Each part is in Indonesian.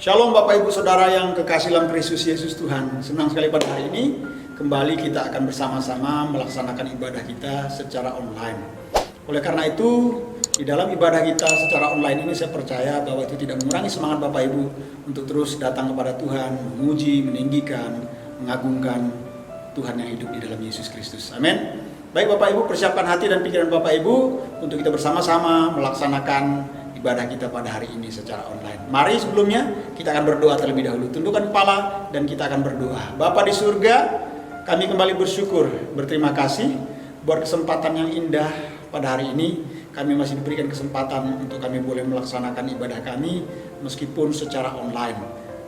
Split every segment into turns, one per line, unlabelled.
Shalom Bapak Ibu Saudara yang kekasih dalam Kristus Yesus Tuhan. Senang sekali pada hari ini kembali kita akan bersama-sama melaksanakan ibadah kita secara online. Oleh karena itu, di dalam ibadah kita secara online ini saya percaya bahwa itu tidak mengurangi semangat Bapak Ibu untuk terus datang kepada Tuhan, memuji, meninggikan, mengagungkan Tuhan yang hidup di dalam Yesus Kristus. Amin. Baik Bapak Ibu, persiapkan hati dan pikiran Bapak Ibu untuk kita bersama-sama melaksanakan ibadah kita pada hari ini secara online. Mari sebelumnya kita akan berdoa terlebih dahulu. Tundukkan kepala dan kita akan berdoa. Bapa di surga, kami kembali bersyukur, berterima kasih buat kesempatan yang indah pada hari ini. Kami masih diberikan kesempatan untuk kami boleh melaksanakan ibadah kami meskipun secara online.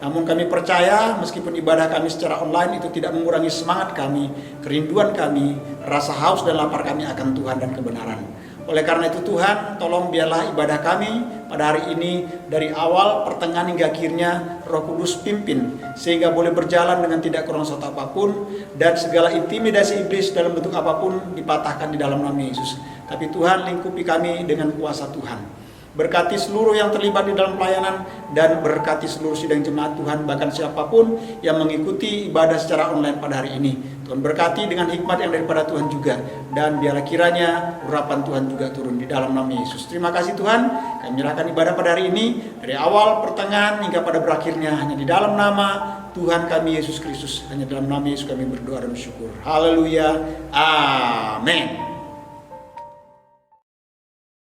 Namun kami percaya meskipun ibadah kami secara online itu tidak mengurangi semangat kami, kerinduan kami, rasa haus dan lapar kami akan Tuhan dan kebenaran. Oleh karena itu Tuhan, tolong biarlah ibadah kami pada hari ini dari awal, pertengahan hingga akhirnya Roh Kudus pimpin sehingga boleh berjalan dengan tidak kurang satu apapun dan segala intimidasi iblis dalam bentuk apapun dipatahkan di dalam nama Yesus. Tapi Tuhan lingkupi kami dengan kuasa Tuhan. Berkati seluruh yang terlibat di dalam pelayanan dan berkati seluruh sidang jemaat Tuhan, bahkan siapapun yang mengikuti ibadah secara online pada hari ini. Tuhan berkati dengan hikmat yang daripada Tuhan juga, dan biarlah kiranya urapan Tuhan juga turun di dalam nama Yesus. Terima kasih Tuhan, kami menyerahkan ibadah pada hari ini dari awal, pertengahan hingga pada berakhirnya hanya di dalam nama Tuhan kami Yesus Kristus. Hanya dalam nama Yesus kami berdoa dan bersyukur. Haleluya. Amin.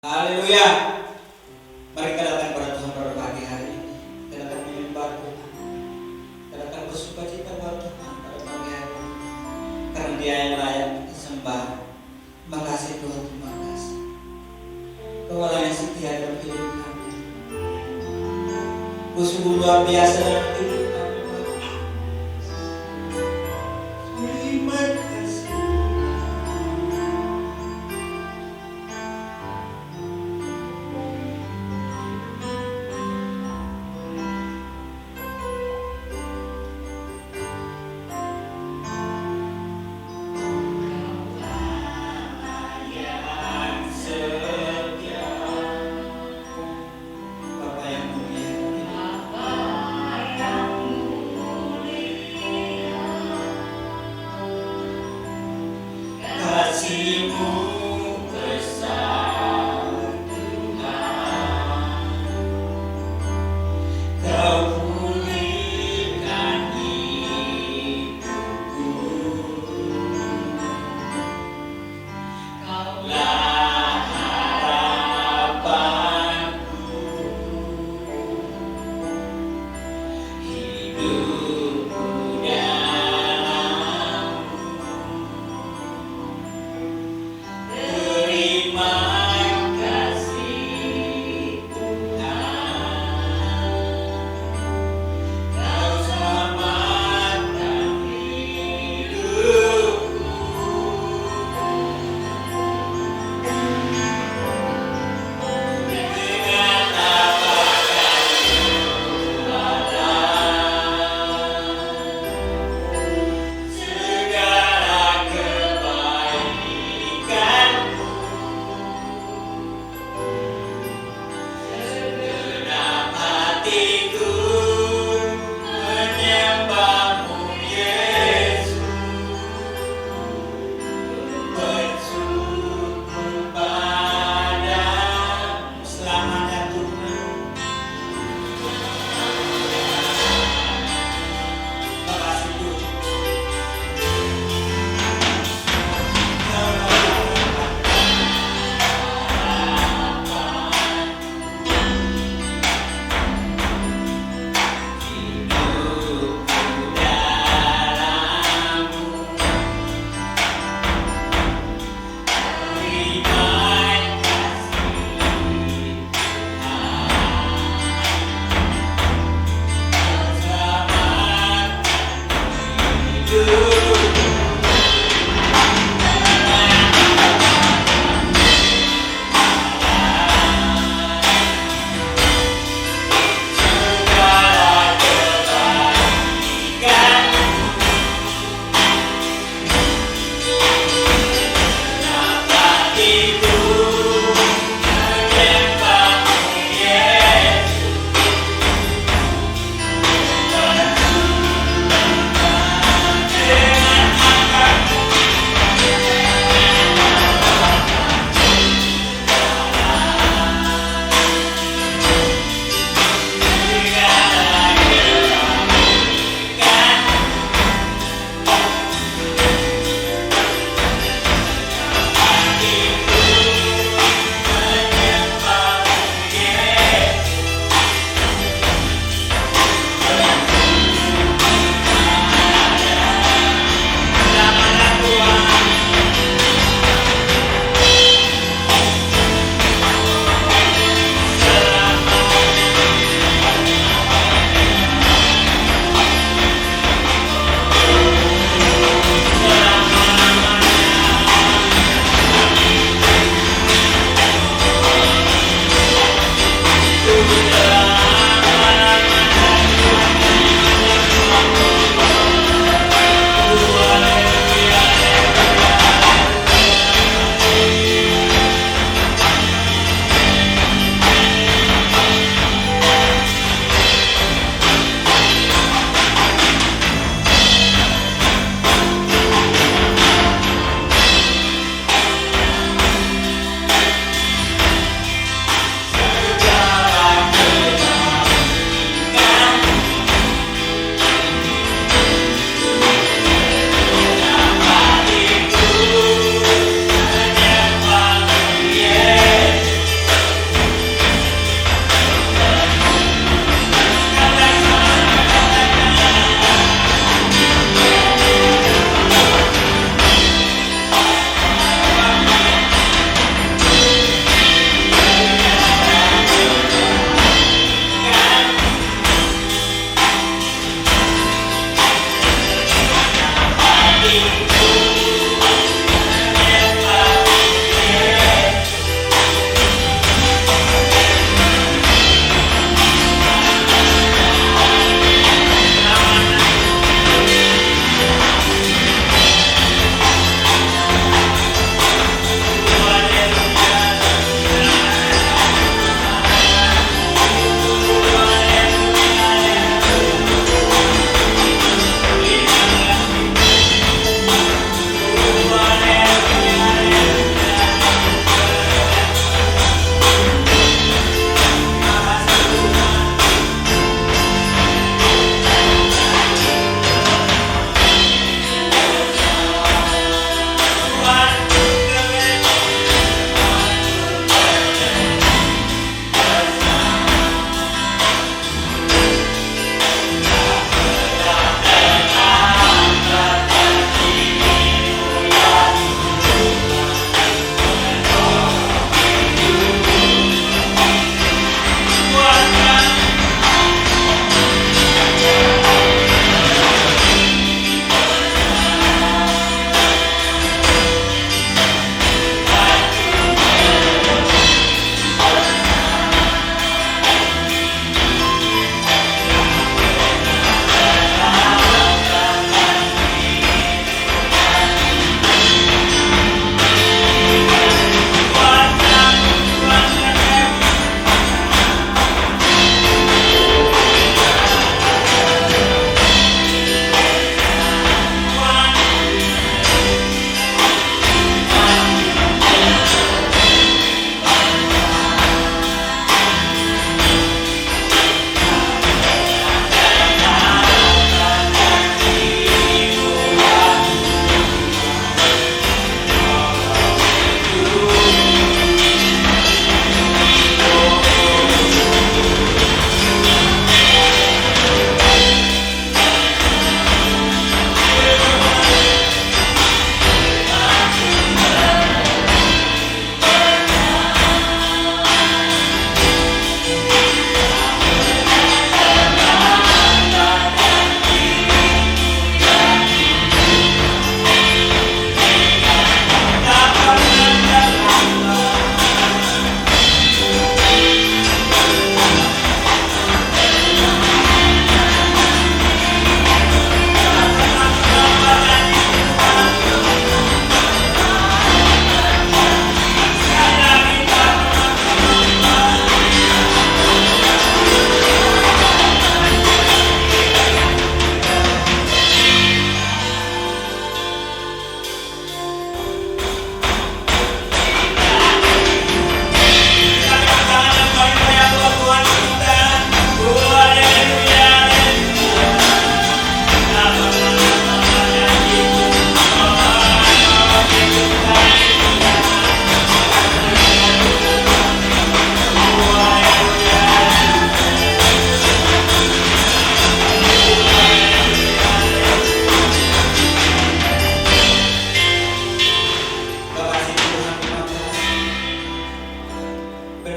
Haleluya. Mari kita datang kepada Tuhan pada pagi hari ini. Kita datang menyembah Tuhan. Kita datang bersuka cita kepada Tuhan pada pagi hari ini. Karena Dia yang layak disembah. Terima kasih Tuhan, terima kasih. Kau Allah yang setia dalam hidup kami. Kau sungguh luar biasa dalam hidup kami. Terima kasih.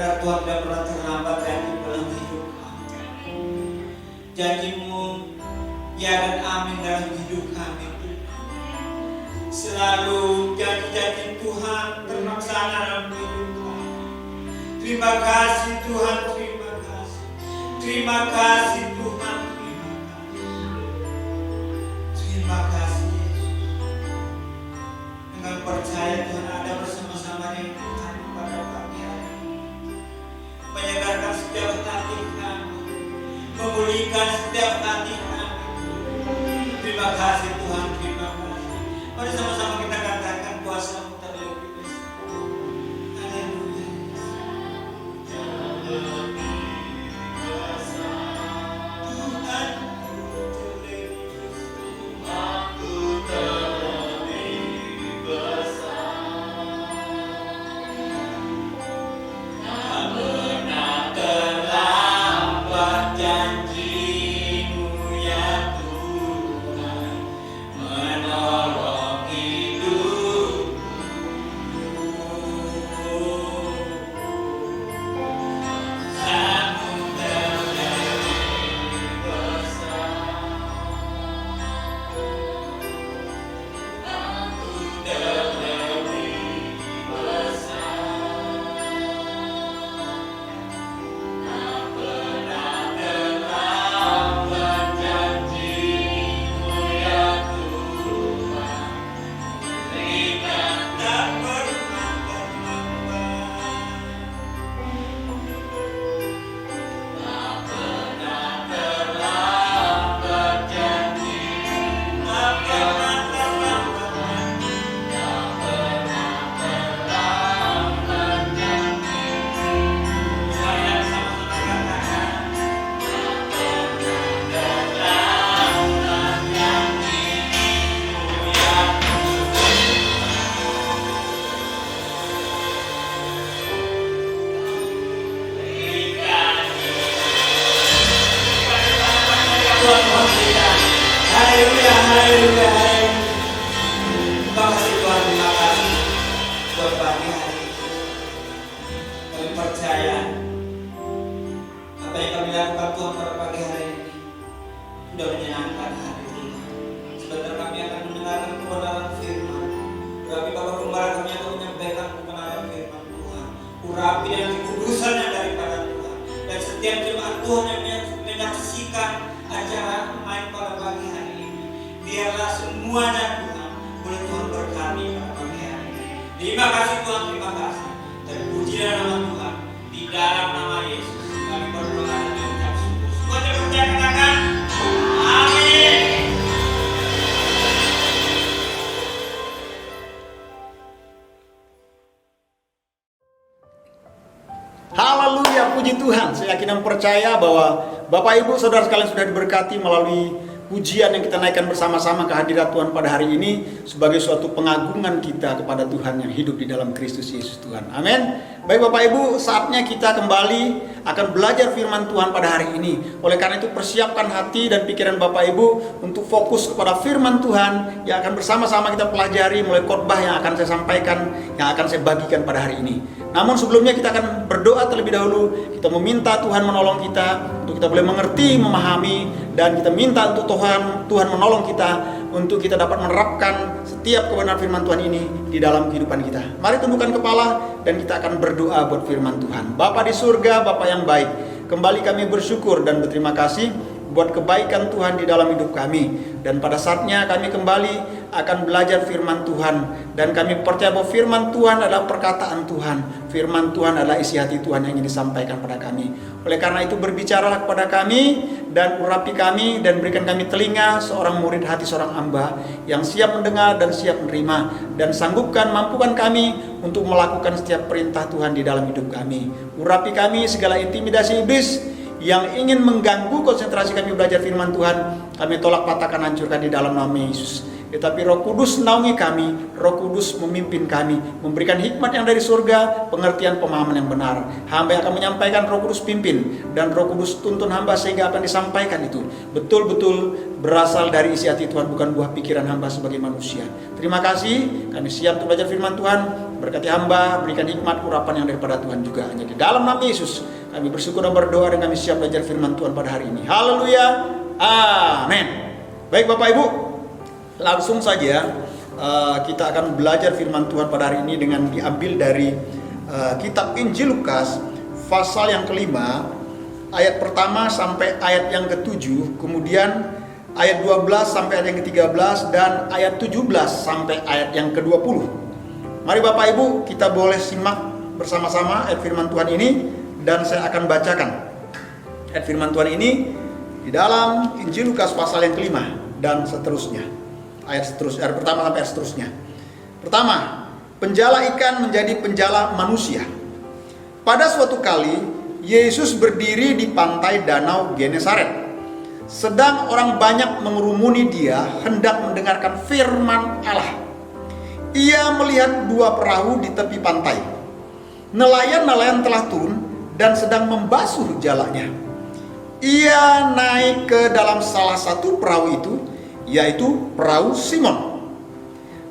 Karena Tuhan tidak pernah terlambat dalam hidup kami. Janji-Mu ya dan amin dalam hidup kami. Selalu janji-janji Tuhan terlaksana dalam hidup kami. Terima kasih Tuhan, terima kasih. Terima kasih Tuhan, terima kasih. Terima kasih Yesus. Dengan percaya Tuhan ada bersama-sama dengan Tuhan pada pagi hari ini. Menyegarkan setiap hati kami, memulihkan setiap hati kami. Terima kasih Tuhan, terima kasih. Mari sama-sama kita katakan kuasa-Mu terlebih besar. Haleluya. Haleluya, haleluya, haleluya. Terima kasih Tuhan, terima kasih buat pagi hari ini. Kami percaya apa yang kami lakukan Tuhan pada pagi hari ini sudah menyenangkan hati Tuhan. Sebentar kami akan mendengarkan kebenaran firman. Urapi Bapak Gembala kami akan menyampaikan kebenaran firman Tuhan. Urapi dan kekudusan yang daripada Tuhan. Dan setiap jemaat Tuhan yang menyaksikan acara main pada pagi hari ini, biarlah semuanya Tuhan boleh Tuhan berkati pada pagi hari ini. Terima kasih Tuhan, terima kasih. Terpujilah nama Tuhan. Di dalam nama Yesus kami berdoa dan mengucap syukur. Semua yang percaya katakan amin.
Haleluya, puji Tuhan. Saya yakin dan percaya bahwa Bapak Ibu Saudara sekalian sudah diberkati melalui pujian yang kita naikkan bersama-sama ke hadirat Tuhan pada hari ini sebagai suatu pengagungan kita kepada Tuhan yang hidup di dalam Kristus Yesus Tuhan. Amin. Baik Bapak Ibu, saatnya kita kembali akan belajar firman Tuhan pada hari ini. Oleh karena itu persiapkan hati dan pikiran Bapak Ibu untuk fokus kepada firman Tuhan yang akan bersama-sama kita pelajari mulai khotbah yang akan saya sampaikan, yang akan saya bagikan pada hari ini. Namun sebelumnya kita akan berdoa terlebih dahulu. Kita meminta Tuhan menolong kita untuk kita boleh mengerti, memahami, dan kita minta untuk Tuhan menolong kita untuk kita dapat menerapkan setiap kebenaran firman Tuhan ini di dalam kehidupan kita. Mari tundukkan kepala dan kita akan berdoa buat firman Tuhan. Bapa di surga, Bapa yang baik, kembali kami bersyukur dan berterima kasih buat kebaikan Tuhan di dalam hidup kami. Dan pada saatnya kami kembali akan belajar firman Tuhan. Dan kami percaya bahwa firman Tuhan adalah perkataan Tuhan. Firman Tuhan adalah isi hati Tuhan yang ingin disampaikan pada kami. Oleh karena itu berbicaralah kepada kami dan urapi kami dan berikan kami telinga seorang murid, hati seorang hamba yang siap mendengar dan siap menerima. Dan sanggupkan, mampukan kami untuk melakukan setiap perintah Tuhan di dalam hidup kami. Urapi kami segala intimidasi iblis yang ingin mengganggu konsentrasi kami belajar firman Tuhan, kami tolak, patahkan, hancurkan di dalam nama Yesus. Tetapi Roh Kudus naungi kami, Roh Kudus memimpin kami, memberikan hikmat yang dari surga, pengertian, pemahaman yang benar. Hamba yang akan menyampaikan, Roh Kudus pimpin, dan Roh Kudus tuntun hamba sehingga apa yang disampaikan itu betul-betul berasal dari isi hati Tuhan, bukan buah pikiran hamba sebagai manusia. Terima kasih, kami siap untuk belajar firman Tuhan. Berkati hamba, berikan hikmat urapan yang daripada Tuhan juga. Hanya di dalam nama Yesus kami bersyukur dan berdoa dan kami siap belajar firman Tuhan pada hari ini. Haleluya. Amin. Baik Bapak Ibu, langsung saja kita akan belajar firman Tuhan pada hari ini dengan diambil dari kitab Injil Lukas pasal yang kelima, ayat pertama sampai ayat yang ke-7, kemudian ayat 12 sampai ayat yang ke-13, dan ayat 17 sampai ayat yang ke-20. Mari Bapak Ibu, kita boleh simak bersama-sama ayat firman Tuhan ini, dan saya akan bacakan ayat firman Tuhan ini di dalam Injil Lukas pasal yang kelima dan seterusnya. Ayat pertama sampai ayat seterusnya. Pertama, penjala ikan menjadi penjala manusia. Pada suatu kali, Yesus berdiri di pantai danau Genesaret. Sedang orang banyak mengerumuni dia hendak mendengarkan firman Allah. Ia melihat dua perahu di tepi pantai. Nelayan-nelayan telah turun dan sedang membasuh jalanya. Ia naik ke dalam salah satu perahu itu, yaitu perahu Simon,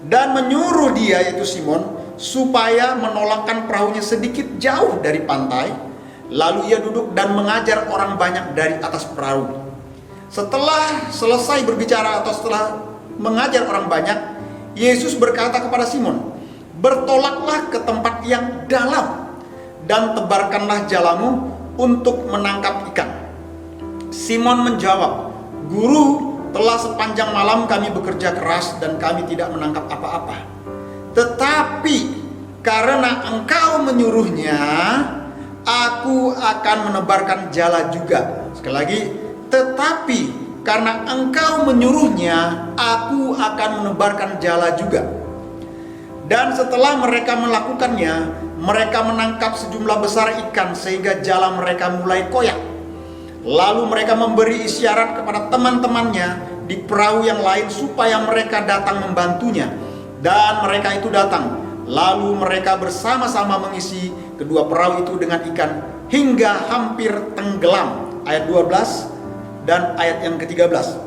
dan menyuruh dia, yaitu Simon, supaya menolakkan perahunya sedikit jauh dari pantai. Lalu ia duduk dan mengajar orang banyak dari atas perahu. Setelah selesai berbicara atau setelah mengajar orang banyak, Yesus berkata kepada Simon, "Bertolaklah ke tempat yang dalam dan tebarkanlah jalamu untuk menangkap ikan." Simon menjawab, "Guru, telah sepanjang malam kami bekerja keras dan kami tidak menangkap apa-apa. Tetapi karena Engkau menyuruhnya, aku akan menebarkan jala juga." Sekali lagi, tetapi karena Engkau menyuruhnya, aku akan menebarkan jala juga. Dan setelah mereka melakukannya, mereka menangkap sejumlah besar ikan sehingga jala mereka mulai koyak. Lalu mereka memberi isyarat kepada teman-temannya di perahu yang lain supaya mereka datang membantunya. Dan mereka itu datang. Lalu mereka bersama-sama mengisi kedua perahu itu dengan ikan hingga hampir tenggelam. Ayat 12 dan ayat yang ke-13.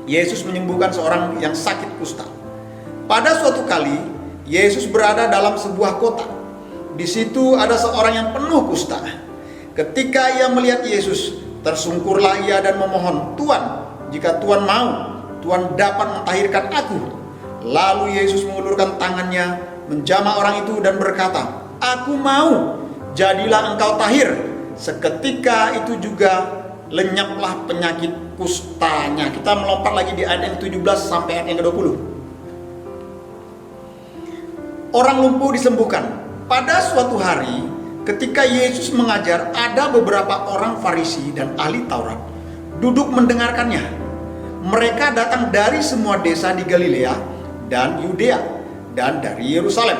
Yesus menyembuhkan seorang yang sakit kusta. Pada suatu kali, Yesus berada dalam sebuah kota. Di situ ada seorang yang penuh kusta. Ketika ia melihat Yesus, tersungkurlah ia dan memohon, "Tuan, jika Tuan mau, Tuan dapat mentahirkan aku." Lalu Yesus mengulurkan tangannya, menjamah orang itu dan berkata, "Aku mau, jadilah engkau tahir." Seketika itu juga lenyaplah penyakit kustanya. Kita melompat lagi di ayat yang 17 sampai ayat yang ke-20. Orang lumpuh disembuhkan. Pada suatu hari, ketika Yesus mengajar, ada beberapa orang Farisi dan ahli Taurat duduk mendengarkannya. Mereka datang dari semua desa di Galilea dan Yudea dan dari Yerusalem.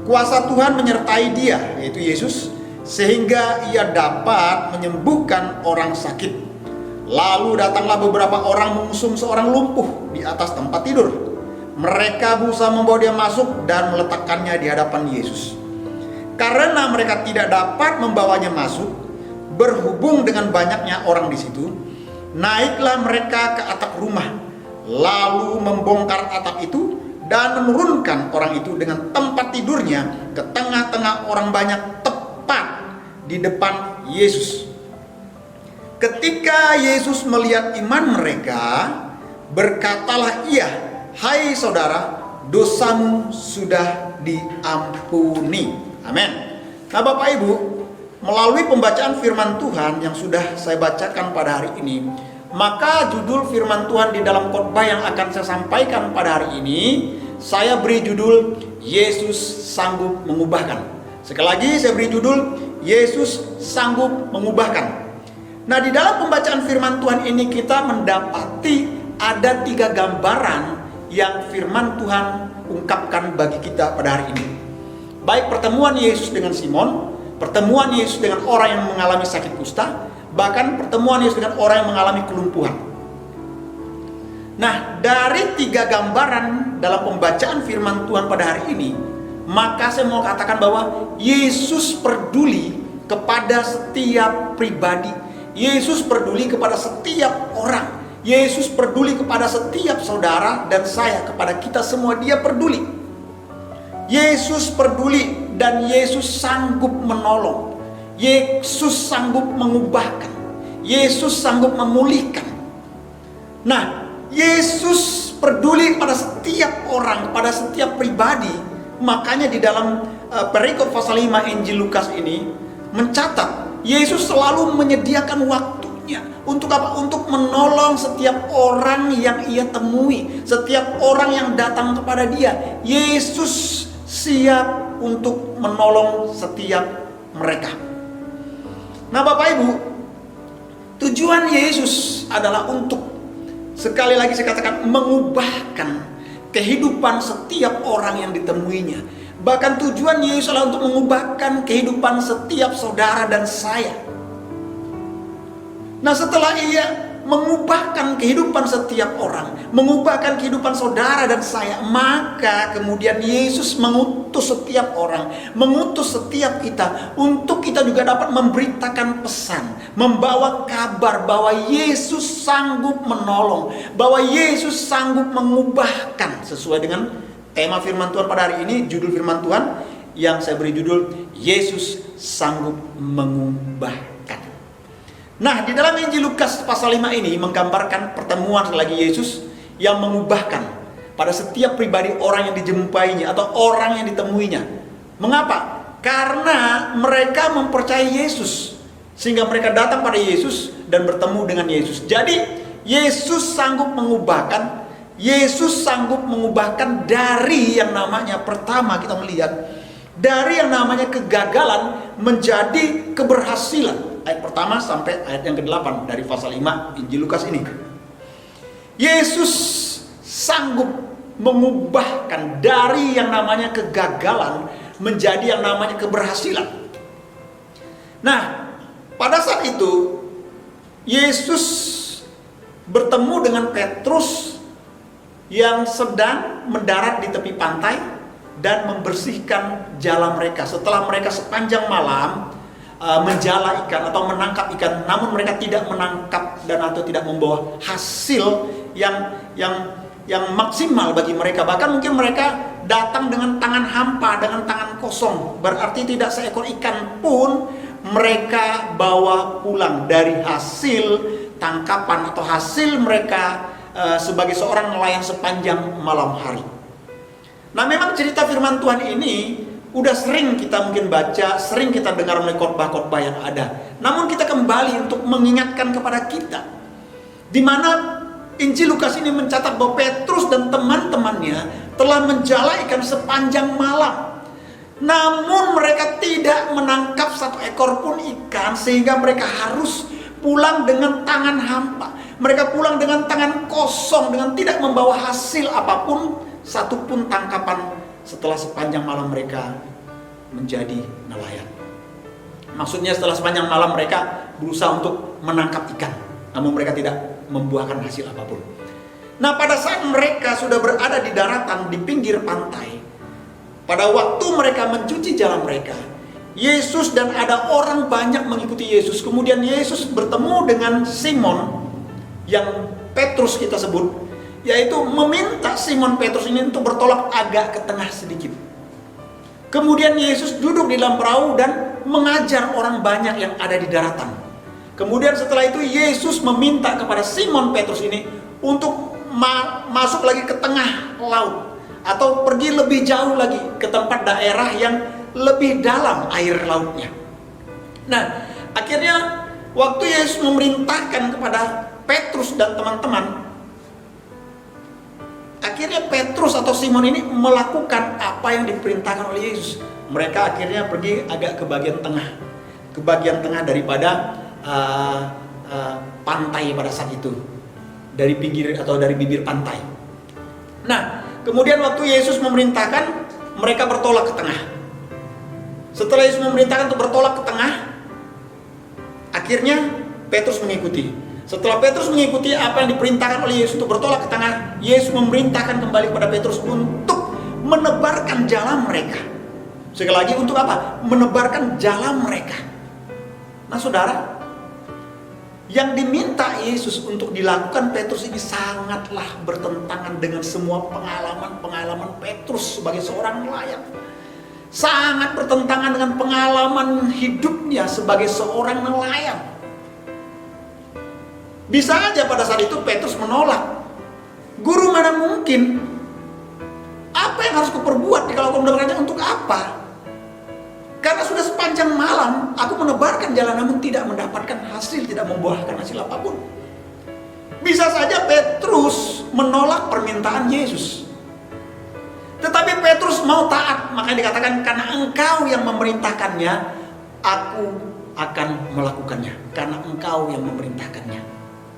Kuasa Tuhan menyertai dia, yaitu Yesus, sehingga ia dapat menyembuhkan orang sakit. Lalu datanglah beberapa orang mengusung seorang lumpuh di atas tempat tidur. Mereka berusaha membawa dia masuk dan meletakkannya di hadapan Yesus. Karena mereka tidak dapat membawanya masuk, berhubung dengan banyaknya orang di situ, naiklah mereka ke atap rumah, lalu membongkar atap itu dan menurunkan orang itu dengan tempat tidurnya ke tengah-tengah orang banyak, tepat di depan Yesus. Ketika Yesus melihat iman mereka, berkatalah ia, "Hai saudara, dosamu sudah diampuni." Amin. Nah Bapak Ibu, melalui pembacaan firman Tuhan yang sudah saya bacakan pada hari ini, maka judul firman Tuhan di dalam khotbah yang akan saya sampaikan pada hari ini, saya beri judul Yesus sanggup mengubahkan. Sekali lagi saya beri judul Yesus sanggup mengubahkan. Nah di dalam pembacaan firman Tuhan ini kita mendapati ada 3 gambaran yang firman Tuhan ungkapkan bagi kita pada hari ini. Baik pertemuan Yesus dengan Simon, pertemuan Yesus dengan orang yang mengalami sakit kusta, bahkan pertemuan Yesus dengan orang yang mengalami kelumpuhan. Nah, dari 3 gambaran dalam pembacaan firman Tuhan pada hari ini, maka saya mau katakan bahwa Yesus peduli kepada setiap pribadi. Yesus peduli kepada setiap orang. Yesus peduli kepada setiap saudara dan saya, kepada kita semua dia peduli. Yesus peduli dan Yesus sanggup menolong. Yesus sanggup mengubahkan. Yesus sanggup memulihkan. Nah, Yesus peduli pada setiap orang, pada setiap pribadi. Makanya di dalam perikop pasal 5 Injil Lukas ini mencatat Yesus selalu menyediakan waktunya untuk apa? Untuk menolong setiap orang yang ia temui, setiap orang yang datang kepada dia. Yesus siap untuk menolong setiap mereka. Nah, Bapak Ibu, tujuan Yesus adalah untuk, sekali lagi saya katakan, mengubahkan kehidupan setiap orang yang ditemuinya. Bahkan tujuan Yesus adalah untuk mengubahkan kehidupan setiap saudara dan saya. Nah, setelah ia mengubahkan kehidupan setiap orang, mengubahkan kehidupan saudara dan saya, maka kemudian Yesus mengutus setiap orang, mengutus setiap kita untuk kita juga dapat memberitakan pesan, membawa kabar bahwa Yesus sanggup menolong, bahwa Yesus sanggup mengubahkan, sesuai dengan tema firman Tuhan pada hari ini. Judul firman Tuhan yang saya beri judul, Yesus sanggup mengubahkan. Nah, di dalam Injil Lukas pasal 5 ini menggambarkan pertemuan lagi Yesus yang mengubahkan pada setiap pribadi orang yang dijumpainya atau orang yang ditemuinya. Mengapa? Karena mereka mempercayai Yesus, sehingga mereka datang pada Yesus dan bertemu dengan Yesus. Jadi Yesus sanggup mengubahkan. Yesus sanggup mengubahkan dari yang namanya, pertama kita melihat, dari yang namanya kegagalan menjadi keberhasilan. Ayat pertama sampai ayat yang ke-8 dari pasal 5 Injil Lukas ini. Yesus sanggup mengubahkan dari yang namanya kegagalan menjadi yang namanya keberhasilan. Nah, pada saat itu Yesus bertemu dengan Petrus yang sedang mendarat di tepi pantai dan membersihkan jala mereka. Setelah mereka sepanjang malam menjala ikan atau menangkap ikan, namun mereka tidak menangkap dan atau tidak membawa hasil yang maksimal bagi mereka. Bahkan mungkin mereka datang dengan tangan hampa, dengan tangan kosong. Berarti tidak seekor ikan pun mereka bawa pulang dari hasil tangkapan atau hasil mereka sebagai seorang nelayan sepanjang malam hari. Nah, memang cerita firman Tuhan ini udah sering kita mungkin baca, sering kita dengar melalui khotbah-khotbah yang ada. Namun kita kembali untuk mengingatkan kepada kita, di mana Injil Lukas ini mencatat bahwa Petrus dan teman-temannya telah menjala ikan sepanjang malam. Namun mereka tidak menangkap satu ekor pun ikan, sehingga mereka harus pulang dengan tangan hampa. Mereka pulang dengan tangan kosong, dengan tidak membawa hasil apapun, satupun tangkapan, setelah sepanjang malam mereka menjadi nelayan. Maksudnya setelah sepanjang malam mereka berusaha untuk menangkap ikan, namun mereka tidak membuahkan hasil apapun. Nah, pada saat mereka sudah berada di daratan, di pinggir pantai, pada waktu mereka mencuci jalan mereka, Yesus dan ada orang banyak mengikuti Yesus. Kemudian Yesus bertemu dengan Simon yang Petrus kita sebut, yaitu meminta Simon Petrus ini untuk bertolak agak ke tengah sedikit. Kemudian Yesus duduk di dalam perahu dan mengajar orang banyak yang ada di daratan. Kemudian setelah itu Yesus meminta kepada Simon Petrus ini untuk masuk lagi ke tengah laut, atau pergi lebih jauh lagi ke tempat daerah yang lebih dalam air lautnya. Nah, akhirnya waktu Yesus memerintahkan kepada Petrus dan teman-teman, akhirnya Petrus atau Simon ini melakukan apa yang diperintahkan oleh Yesus. Mereka akhirnya pergi agak ke bagian tengah daripada pantai pada saat itu, dari pinggir atau dari bibir pantai. Nah, kemudian waktu Yesus memerintahkan, mereka bertolak ke tengah. Setelah Yesus memerintahkan untuk bertolak ke tengah, akhirnya Petrus mengikuti. Setelah Petrus mengikuti apa yang diperintahkan oleh Yesus untuk bertolak ke tengah, Yesus memerintahkan kembali kepada Petrus untuk menebarkan jala mereka. Sekali lagi, untuk apa? Menebarkan jala mereka. Nah, saudara, Yang diminta Yesus untuk dilakukan Petrus ini sangatlah bertentangan dengan semua pengalaman Petrus sebagai seorang nelayan. Sangat bertentangan dengan pengalaman hidupnya sebagai seorang nelayan. Bisa aja pada saat itu Petrus menolak. Guru, mana mungkin? Apa yang harus kuperbuat kalau aku mendapatkannya, untuk apa? Karena sudah sepanjang malam aku menebarkan jalan namun tidak mendapatkan hasil, tidak membuahkan hasil apapun. Bisa saja Petrus menolak permintaan Yesus. Tetapi Petrus mau taat, makanya dikatakan karena engkau yang memerintahkannya, aku akan melakukannya. Karena engkau yang memerintahkannya.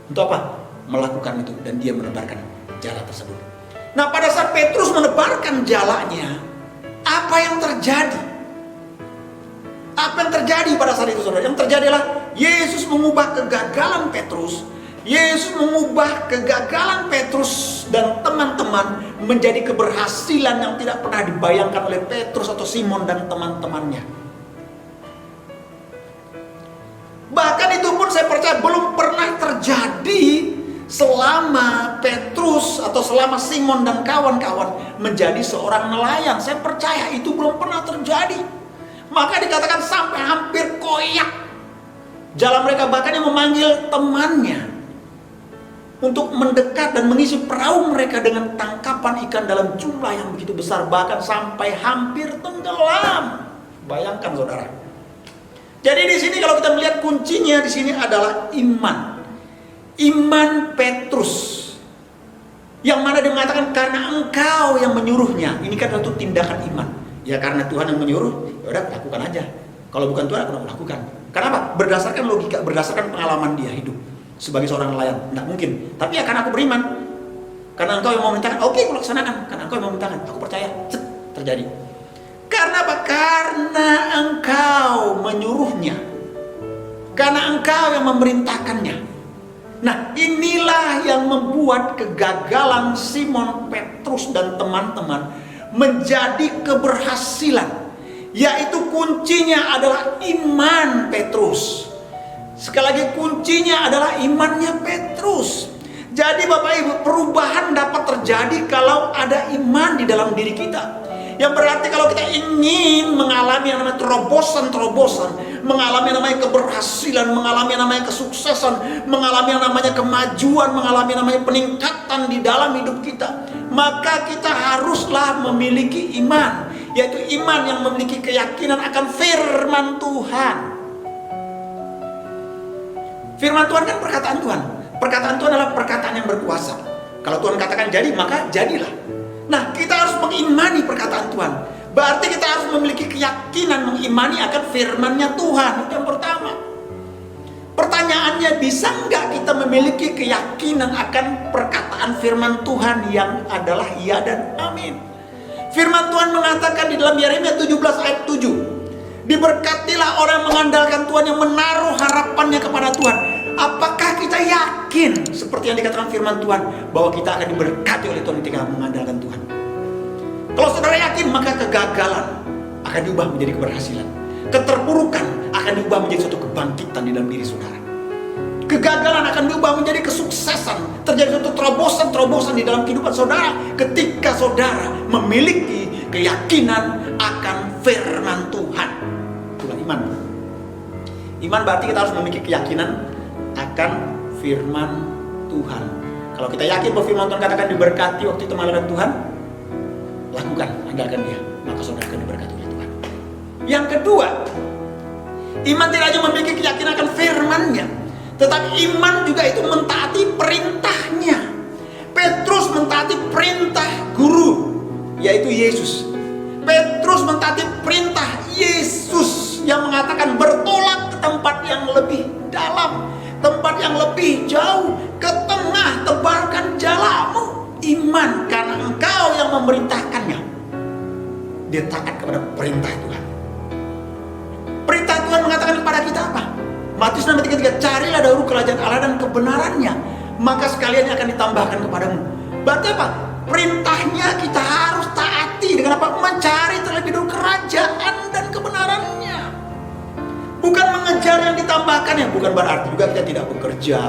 Untuk apa? Melakukan itu, dan dia menebarkan jala tersebut. Nah, pada saat Petrus menebarkan jalanya, apa yang terjadi? Apa yang terjadi pada saat itu, saudara? Yang terjadi adalah Yesus mengubah kegagalan Petrus. Yesus mengubah kegagalan Petrus dan teman-teman menjadi keberhasilan yang tidak pernah dibayangkan oleh Petrus atau Simon dan teman-temannya. Bahkan itu pun saya percaya belum pernah terjadi selama Petrus atau selama Simon dan kawan-kawan menjadi seorang nelayan. Saya percaya itu belum pernah terjadi. Maka dikatakan sampai hampir koyak jalan mereka, bahkan yang memanggil temannya untuk mendekat dan mengisi perahu mereka dengan tangkapan ikan dalam jumlah yang begitu besar, bahkan sampai hampir tenggelam. Bayangkan, saudara. Jadi di sini kalau kita melihat kuncinya di sini adalah iman. Iman Petrus. Yang mana dia mengatakan karena engkau yang menyuruhnya. Ini kan suatu tindakan iman. Ya karena Tuhan yang menyuruh, ya udah lakukan aja. Kalau bukan Tuhan, aku tidak lakukan. Kenapa? Berdasarkan logika, berdasarkan pengalaman dia hidup sebagai seorang nelayan. Tidak mungkin. Tapi ya karena aku beriman. Karena engkau yang mau memerintahkan, oke, aku laksanakan. Karena engkau yang mau memerintahkan, aku percaya. Terjadi. Karena apa? Karena engkau menyuruhnya. Karena engkau yang memerintahkannya. Nah, inilah yang membuat kegagalan Simon Petrus dan teman-teman menjadi keberhasilan, yaitu kuncinya adalah iman Petrus. Sekali lagi, kuncinya adalah imannya Petrus. Jadi Bapak Ibu, perubahan dapat terjadi kalau ada iman di dalam diri kita. Yang berarti kalau kita ingin mengalami yang namanya terobosan-terobosan, mengalami yang namanya keberhasilan, mengalami yang namanya kesuksesan, mengalami yang namanya kemajuan, mengalami yang namanya peningkatan di dalam hidup kita, maka kita haruslah memiliki iman, yaitu iman yang memiliki keyakinan akan firman Tuhan. Firman Tuhan kan perkataan Tuhan. Perkataan Tuhan adalah perkataan yang berkuasa. Kalau Tuhan katakan jadi, maka jadilah. Nah, kita harus mengimani perkataan Tuhan. Berarti kita harus memiliki keyakinan mengimani akan firman-Nya Tuhan. Itu yang pertama. Pertanyaannya, bisa nggak kita memiliki keyakinan akan perkataan firman Tuhan yang adalah iya dan amin? Firman Tuhan mengatakan di dalam Yeremia 17 ayat 7, diberkatilah orang yang mengandalkan Tuhan, yang menaruh harapannya kepada Tuhan. Apakah kita yakin seperti yang dikatakan firman Tuhan bahwa kita akan diberkati oleh Tuhan ketika mengandalkan Tuhan? Kalau saudara yakin, maka kegagalan akan diubah menjadi keberhasilan. Keterpurukan akan diubah menjadi suatu kebangkitan di dalam diri saudara. Kegagalan akan diubah menjadi kesuksesan. Terjadi suatu terobosan-terobosan di dalam kehidupan saudara ketika saudara memiliki keyakinan akan firman Tuhan. Itulah iman. Iman berarti kita harus memiliki keyakinan akan firman Tuhan. Kalau kita yakin bahwa firman Tuhan katakan diberkati waktu itu mengandalkan Tuhan, lakukan, andalkan dia, maka saudara akan diberkati oleh Tuhan. Yang kedua, iman tidak hanya memiliki keyakinan akan firman-Nya, tetapi iman juga itu mentaati perintahnya. Petrus mentaati perintah guru, yaitu Yesus. Petrus mentaati perintah Yesus yang mengatakan bertolak ke tempat yang lebih dalam, tempat yang lebih jauh, ke tengah, tebarkan jalamu. Iman karena engkau yang memerintahkannya. Dia taat kepada perintah Tuhan. Perintah Tuhan mengatakan kepada kita apa? Matius 6:33, carilah dahulu kerajaan Allah dan kebenarannya, maka sekalian akan ditambahkan kepadamu. Berarti apa? Perintahnya kita harus taati dengan apa? Mencari terlebih dahulu kerajaan dan kebenarannya. Bukan mengejar yang ditambahkan ditambahkan ya, bukan berarti juga kita tidak bekerja,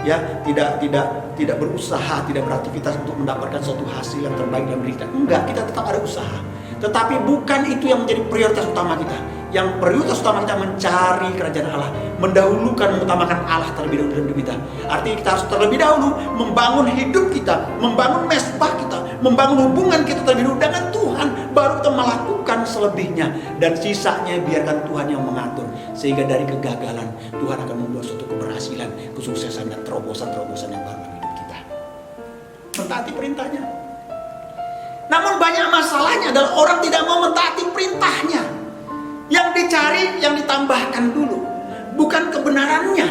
ya, tidak berusaha, tidak beraktivitas untuk mendapatkan suatu hasil yang terbaik dalam diri kita. Enggak, kita tetap ada usaha. Tetapi bukan itu yang menjadi prioritas utama kita. Yang prioritas utama kita mencari kerajaan Allah, mendahulukan, mengutamakan Allah terlebih dahulu dalam hidup kita. Artinya kita harus terlebih dahulu membangun hidup kita, membangun mesbah kita, membangun hubungan kita terlebih dahulu dengan Tuhan, baru kita melakukan selebihnya, dan sisanya biarkan Tuhan yang mengatur. Sehingga dari kegagalan Tuhan akan membuat suatu keberhasilan, kesuksesan, dan terobosan-terobosan yang baru dalam hidup kita. Mentaati perintahnya. Namun banyak masalahnya adalah orang tidak mau mentaati perintahnya. Yang dicari, yang ditambahkan dulu, bukan kebenarannya.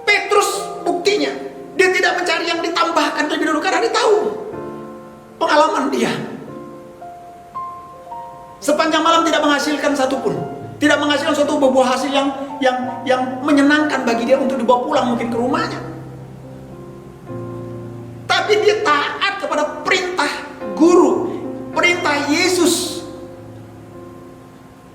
Petrus buktinya, dia tidak mencari yang ditambahkan terlebih dahulu karena dia tahu pengalaman dia. Sepanjang malam tidak menghasilkan satupun, tidak menghasilkan suatu buah hasil yang menyenangkan bagi dia untuk dibawa pulang mungkin ke rumahnya. Tapi dia taat kepada perintah guru, perintah Yesus.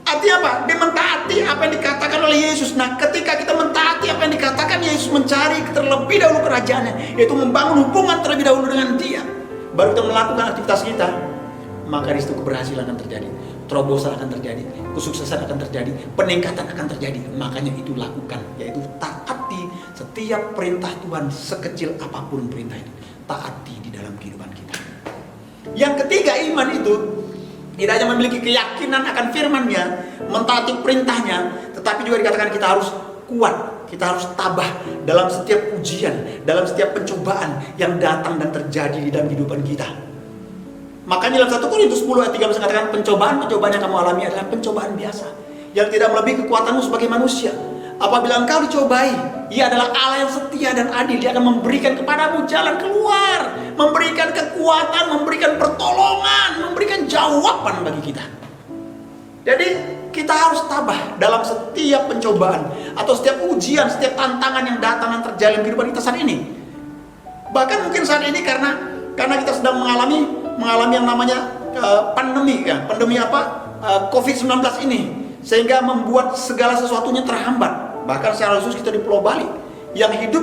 Artinya apa? Dia mentaati apa yang dikatakan oleh Yesus. Nah, ketika kita mentaati apa yang dikatakan Yesus, mencari terlebih dahulu kerajaannya, yaitu membangun hubungan terlebih dahulu dengan Dia, baru kita melakukan aktivitas kita, maka di situ keberhasilan akan terjadi, terobosan akan terjadi, kesuksesan akan terjadi, peningkatan akan terjadi. Makanya itu lakukan, yaitu taati setiap perintah Tuhan, sekecil apapun perintah itu, taati di dalam kehidupan kita. Yang ketiga, iman itu tidak hanya memiliki keyakinan akan firman-Nya, mentaati perintahnya, tetapi juga dikatakan kita harus kuat, kita harus tabah dalam setiap ujian, dalam setiap pencobaan yang datang dan terjadi di dalam kehidupan kita. Makanya dalam 1 Korintus 10 ayat 13 mengatakan pencobaan-pencobaan yang kamu alami adalah pencobaan biasa, yang tidak melebihi kekuatanmu sebagai manusia. Apabila engkau dicobai, Ia adalah Allah yang setia dan adil. Dia akan memberikan kepadamu jalan keluar, memberikan kekuatan, memberikan pertolongan, memberikan jawaban bagi kita. Jadi kita harus tabah dalam setiap pencobaan atau setiap ujian, setiap tantangan yang datang dan terjadi dalam kehidupan kita saat ini. Bahkan mungkin saat ini karena kita sedang mengalami yang namanya pandemi, ya. Pandemi apa? COVID-19 ini, sehingga membuat segala sesuatunya terhambat. Bahkan secara khusus kita di Pulau Bali yang hidup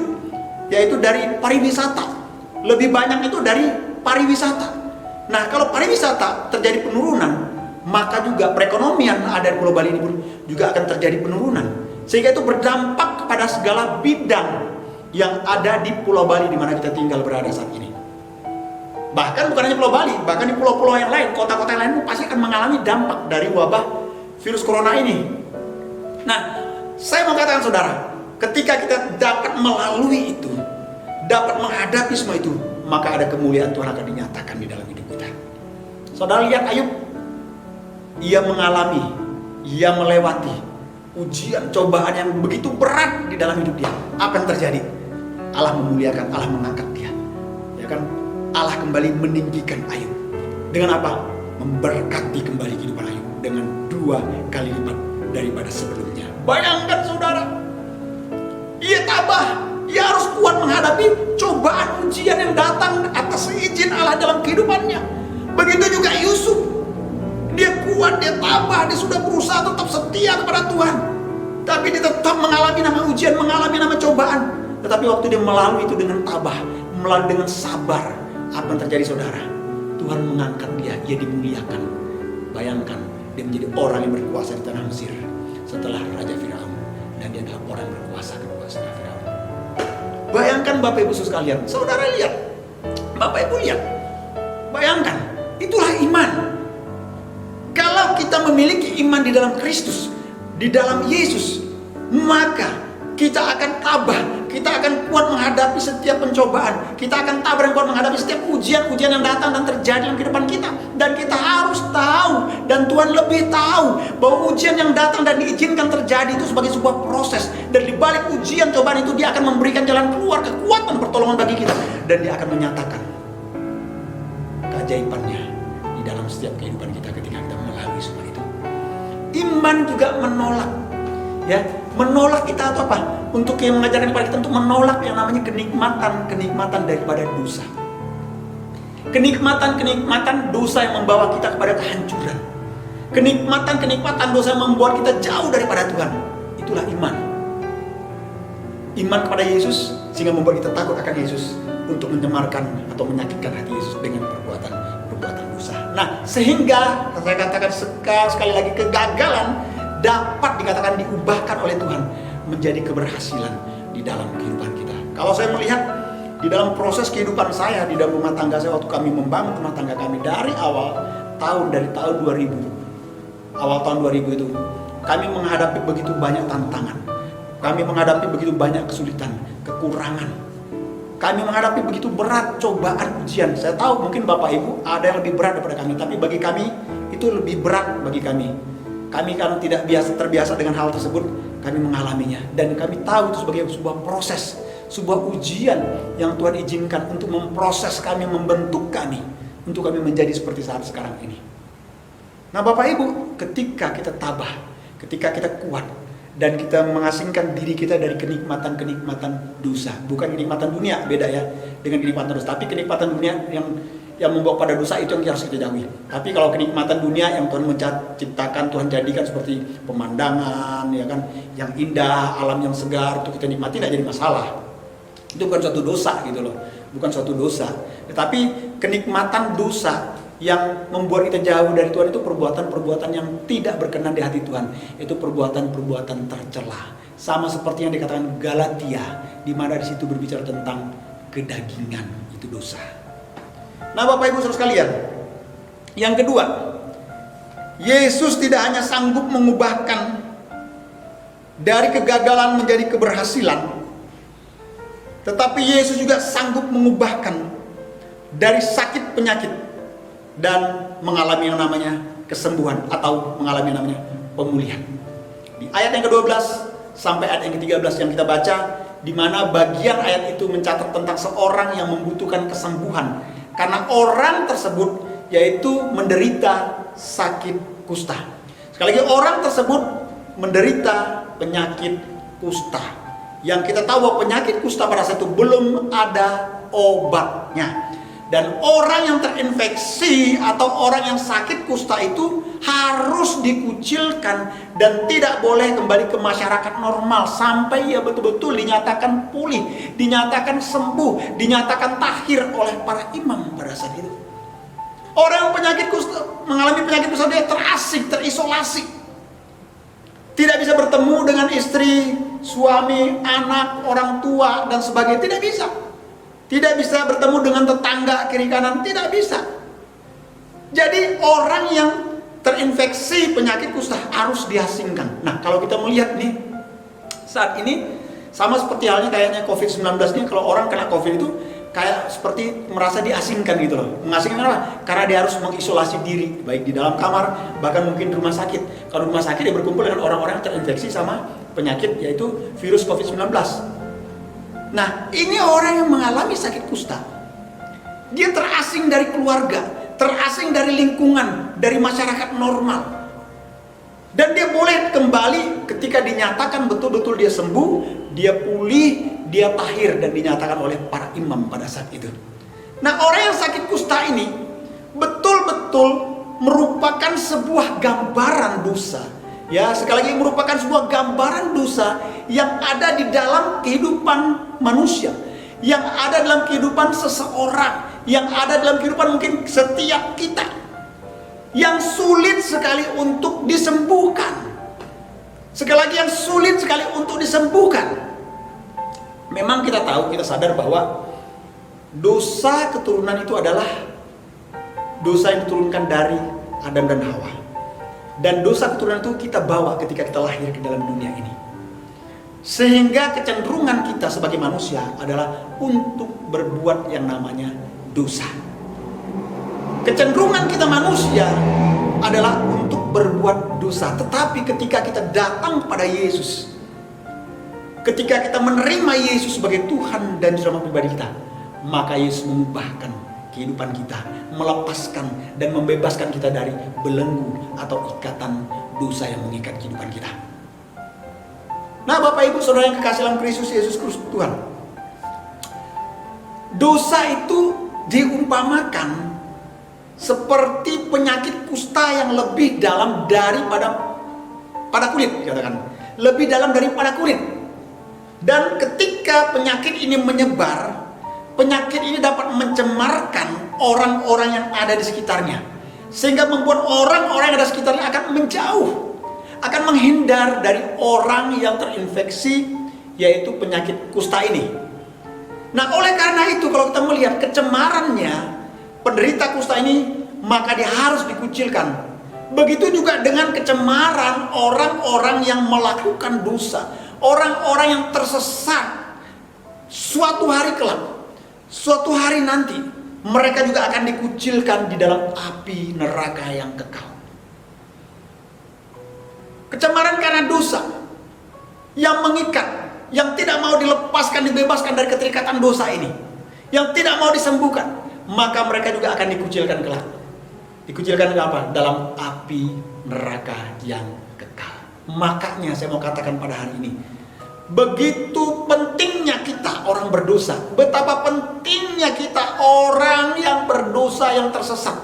yaitu dari pariwisata, lebih banyak itu dari pariwisata. Nah, kalau pariwisata terjadi penurunan, maka juga perekonomian ada di Pulau Bali ini pun juga akan terjadi penurunan, sehingga itu berdampak kepada segala bidang yang ada di Pulau Bali di mana kita tinggal berada saat ini. Bahkan bukan hanya Pulau Bali, bahkan di pulau-pulau yang lain, kota-kota yang lain pun pasti akan mengalami dampak dari wabah virus corona ini. Nah, saya mau katakan saudara, ketika kita dapat melalui itu, dapat menghadapi semua itu, maka ada kemuliaan Tuhan akan dinyatakan di dalam hidup kita. Saudara lihat Ayub, ia mengalami, ia melewati ujian, cobaan yang begitu berat di dalam hidup dia. Apa yang terjadi? Allah memuliakan, Allah mengangkat dia. Ya kan? Allah kembali meninggikan Ayub. Dengan apa? Memberkati kembali kehidupan Ayub dengan 2 kali lipat daripada sebelumnya. Bayangkan saudara, ia tabah, ia harus kuat menghadapi cobaan ujian yang datang atas izin Allah dalam kehidupannya. Begitu juga Yusuf, dia kuat, dia tabah, dia sudah berusaha tetap setia kepada Tuhan, tapi dia tetap mengalami nama ujian, mengalami nama cobaan. Tetapi waktu dia melalui itu dengan tabah, melalui dengan sabar, apa yang terjadi saudara? Tuhan mengangkat dia, ia dimuliakan. Bayangkan, dia menjadi orang yang berkuasa di tanah Mesir setelah Raja Firaun, dan dia adalah orang yang berkuasa kedua setelah Firaun. Bayangkan Bapak Ibu sekalian, saudara lihat, Bapak Ibu lihat, bayangkan, itulah iman. Kalau kita memiliki iman di dalam Kristus, di dalam Yesus, maka kita akan tabah, kita akan kuat menghadapi setiap pencobaan, kita akan tabah dan kuat menghadapi setiap ujian-ujian yang datang dan terjadi dalam kehidupan kita. Dan kita harus tahu, dan Tuhan lebih tahu, bahwa ujian yang datang dan diizinkan terjadi itu sebagai sebuah proses. Dan di balik ujian cobaan itu Dia akan memberikan jalan keluar, kekuatan, pertolongan bagi kita. Dan Dia akan menyatakan keajaibannya di dalam setiap kehidupan kita ketika kita melalui semua itu. Iman juga menolak, ya, menolak kita atau apa? Untuk yang mengajarkan kepada kita untuk menolak yang namanya kenikmatan daripada dosa. Kenikmatan dosa yang membawa kita kepada kehancuran. Kenikmatan-kenikmatan dosa yang membuat kita jauh daripada Tuhan. Itulah iman. Iman kepada Yesus sehingga membuat kita takut akan Yesus untuk mencemarkan atau menyakitkan hati Yesus dengan perbuatan dosa. Nah, sehingga saya katakan sekali lagi, kegagalan dapat dikatakan diubahkan oleh Tuhan menjadi keberhasilan di dalam kehidupan kita. Kalau saya melihat di dalam proses kehidupan saya, di dalam rumah tangga saya, waktu kami membangun rumah tangga kami dari tahun 2000, awal tahun 2000 itu, kami menghadapi begitu banyak tantangan. Kami menghadapi begitu banyak kesulitan, kekurangan. Kami menghadapi begitu berat cobaan, ujian. Saya tahu mungkin Bapak Ibu ada yang lebih berat daripada kami, tapi bagi kami itu lebih berat bagi kami. Kami karena tidak terbiasa dengan hal tersebut, kami mengalaminya. Dan kami tahu itu sebagai sebuah proses, sebuah ujian yang Tuhan izinkan untuk memproses kami, membentuk kami, untuk kami menjadi seperti saat sekarang ini. Nah Bapak Ibu, ketika kita tabah, ketika kita kuat, dan kita mengasingkan diri kita dari kenikmatan-kenikmatan dosa. Bukan kenikmatan dunia, beda ya dengan kenikmatan dosa. Tapi kenikmatan dunia yang membawa pada dosa itu yang harus kita jauhi. Tapi kalau kenikmatan dunia yang Tuhan menciptakan, Tuhan jadikan seperti pemandangan, ya kan, yang indah, alam yang segar, itu kita nikmati tidak jadi masalah. Itu bukan suatu dosa gitu loh, bukan suatu dosa. Tetapi kenikmatan dosa yang membuat kita jauh dari Tuhan itu perbuatan-perbuatan yang tidak berkenan di hati Tuhan. Itu perbuatan-perbuatan tercela. Sama seperti yang dikatakan Galatia, di mana di situ berbicara tentang kedagingan, itu dosa. Nah Bapak Ibu saudara sekalian, yang kedua, Yesus tidak hanya sanggup mengubahkan dari kegagalan menjadi keberhasilan, tetapi Yesus juga sanggup mengubahkan dari sakit penyakit dan mengalami yang namanya kesembuhan atau mengalami yang namanya pemulihan. Di ayat yang ke-12 sampai ayat yang ke-13 yang kita baca, di mana bagian ayat itu mencatat tentang seorang yang membutuhkan kesembuhan karena orang tersebut yaitu menderita sakit kusta. Sekali lagi, orang tersebut menderita penyakit kusta. Yang kita tahu bahwa penyakit kusta pada saat itu belum ada obatnya. Dan orang yang terinfeksi atau orang yang sakit kusta itu harus dikucilkan dan tidak boleh kembali ke masyarakat normal sampai ia betul-betul dinyatakan pulih, dinyatakan sembuh, dinyatakan tahir oleh para imam pada saat itu. Orang yang penyakit kusta, mengalami penyakit kusta, dia terasing, terisolasi. Tidak bisa bertemu dengan istri, suami, anak, orang tua dan sebagainya, tidak bisa. Tidak bisa bertemu dengan tetangga kiri kanan, tidak bisa. Jadi orang yang terinfeksi penyakit kusta harus diasingkan. Nah, kalau kita melihat nih saat ini sama seperti halnya kayaknya COVID-19 nih, kalau orang kena COVID itu kayak seperti merasa diasingkan gitu loh. Mengasingkan apa? Karena dia harus mengisolasi diri, baik di dalam kamar, bahkan mungkin di rumah sakit. Kalau di rumah sakit dia berkumpul dengan orang-orang yang terinfeksi sama penyakit yaitu virus COVID-19. Nah, ini orang yang mengalami sakit kusta. Dia terasing dari keluarga, terasing dari lingkungan, dari masyarakat normal. Dan dia boleh kembali ketika dinyatakan betul-betul dia sembuh, dia pulih, dia tahir dan dinyatakan oleh para imam pada saat itu. Nah, orang yang sakit kusta ini betul-betul merupakan sebuah gambaran dosa. Ya, sekali lagi merupakan sebuah gambaran dosa yang ada di dalam kehidupan manusia, yang ada dalam kehidupan seseorang, yang ada dalam kehidupan mungkin setiap kita, yang sulit sekali untuk disembuhkan. Sekali lagi, yang sulit sekali untuk disembuhkan. Memang kita tahu, kita sadar bahwa dosa keturunan itu adalah dosa yang diturunkan dari Adam dan Hawa. Dan dosa keturunan itu kita bawa ketika kita lahir ke dalam dunia ini. Sehingga kecenderungan kita sebagai manusia adalah untuk berbuat yang namanya dosa. Kecenderungan kita manusia adalah untuk berbuat dosa. Tetapi ketika kita datang pada Yesus, ketika kita menerima Yesus sebagai Tuhan dan Juru Selamat pribadi kita, maka Yesus mengubahkan kehidupan kita, melepaskan dan membebaskan kita dari belenggu atau ikatan dosa yang mengikat kehidupan kita. Nah, Bapak Ibu Saudara yang kekasih dalam Kristus Yesus Tuhan, dosa itu diumpamakan seperti penyakit kusta kusta yang lebih dalam daripada pada kulit, katakan. Lebih dalam daripada kulit. Dan ketika penyakit ini menyebar, penyakit ini dapat mencemarkan orang-orang yang ada di sekitarnya. Sehingga membuat orang-orang yang ada di sekitarnya akan menjauh, akan menghindar dari orang yang terinfeksi, yaitu penyakit kusta ini. Nah, oleh karena itu kalau kita melihat kecemarannya penderita kusta ini, maka dia harus dikucilkan. Begitu juga dengan kecemaran orang-orang yang melakukan dosa, orang-orang yang tersesat. Suatu hari kelak, suatu hari nanti, mereka juga akan dikucilkan di dalam api neraka yang kekal. Kecemaran karena dosa yang mengikat, yang tidak mau dilepaskan, dibebaskan dari keterikatan dosa ini, yang tidak mau disembuhkan, maka mereka juga akan dikucilkan kelak. Dikucilkan ke apa? Dalam api neraka yang kekal. Makanya saya mau katakan pada hari ini, begitu pentingnya kita orang berdosa, betapa pentingnya kita orang yang berdosa, yang tersesat.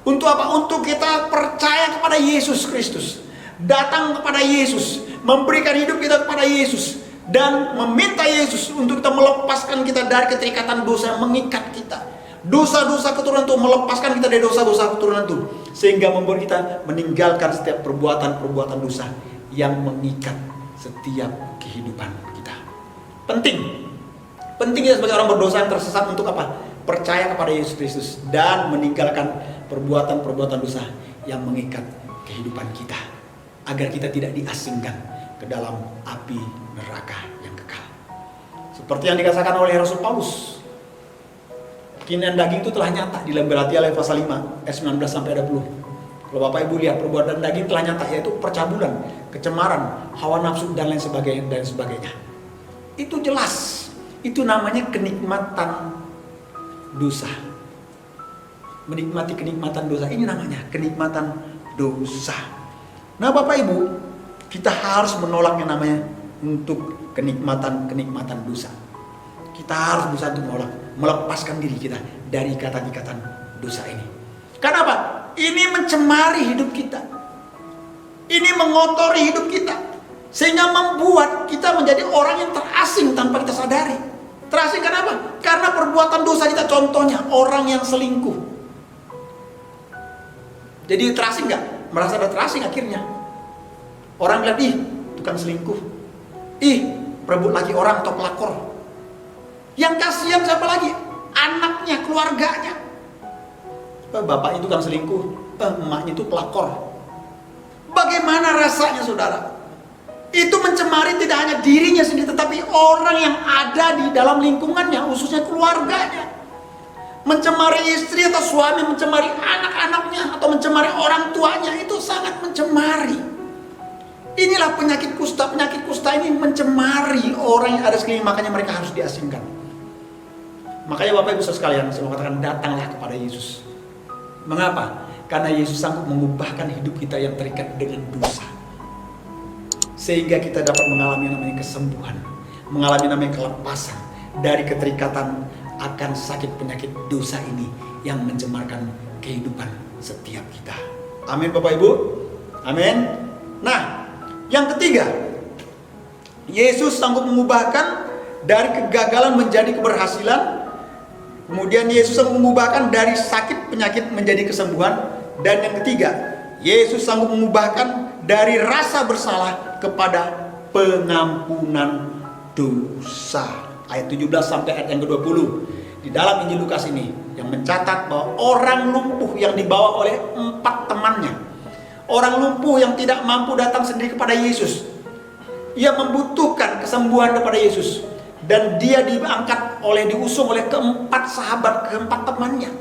Untuk apa? Untuk kita percaya kepada Yesus Kristus, datang kepada Yesus, memberikan hidup kita kepada Yesus, dan meminta Yesus untuk kita melepaskan kita dari keterikatan dosa yang mengikat kita. Dosa-dosa keturunan itu, melepaskan kita dari dosa-dosa keturunan itu, sehingga membuat kita meninggalkan setiap perbuatan-perbuatan dosa yang mengikat setiap kehidupan kita. Penting kita sebagai orang berdosa yang tersesat untuk apa? Percaya kepada Yesus Kristus dan meninggalkan perbuatan-perbuatan dosa yang mengikat kehidupan kita, agar kita tidak diasingkan ke dalam api neraka yang kekal. Seperti yang dikatakan oleh Rasul Paulus, keinginan daging itu telah nyata di dalam Galatia pasal 5 ayat 19 sampai 20. Kalau Bapak Ibu lihat, perbuatan daging telah nyata, yaitu percabulan, kecemaran, hawa nafsu dan lain sebagainya. Itu jelas. Itu namanya kenikmatan dosa. Menikmati kenikmatan dosa, ini namanya kenikmatan dosa. Nah, Bapak Ibu, kita harus menolak yang namanya untuk kenikmatan dosa. Kita harus berusaha untuk melepaskan diri kita dari ikatan-ikatan dosa ini. Kenapa? Ini mencemari hidup kita. Ini mengotori hidup kita. Sehingga membuat kita menjadi orang yang terasing tanpa kita sadari. Terasing kenapa? Karena perbuatan dosa kita, contohnya orang yang selingkuh. Jadi terasing nggak? Merasa ada terasing akhirnya. Orang bilang, ih, tukang selingkuh. Ih, perebut lagi orang atau pelakor. Yang kasihan siapa lagi? Anaknya, keluarganya. Bapaknya itu kan selingkuh, emaknya itu pelakor. Bagaimana rasanya, saudara? Itu mencemari tidak hanya dirinya sendiri, tetapi orang yang ada di dalam lingkungannya, khususnya keluarganya. Mencemari istri atau suami, mencemari anak-anaknya, atau mencemari orang tuanya, itu sangat mencemari. Inilah penyakit kusta. Penyakit kusta ini mencemari orang yang ada sekeliling, makanya mereka harus diasingkan. Makanya Bapak Ibu sekalian, saya mau katakan, datanglah kepada Yesus. Mengapa? Karena Yesus sanggup mengubahkan hidup kita yang terikat dengan dosa, sehingga kita dapat mengalami namanya kesembuhan, mengalami namanya kelepasan dari keterikatan akan sakit penyakit dosa ini yang mencemarkan kehidupan setiap kita. Amin Bapak Ibu. Amin. Nah, yang ketiga, Yesus sanggup mengubahkan dari kegagalan menjadi keberhasilan. Kemudian Yesus sanggup mengubahkan dari sakit penyakit menjadi kesembuhan. Dan yang ketiga, Yesus sanggup mengubahkan dari rasa bersalah kepada pengampunan dosa. Ayat 17 sampai ayat yang ke-20 di dalam Injil Lukas ini yang mencatat bahwa orang lumpuh yang dibawa oleh 4 temannya, orang lumpuh yang tidak mampu datang sendiri kepada Yesus, ia membutuhkan kesembuhan kepada Yesus. Dan dia diusung oleh keempat sahabat, keempat temannya,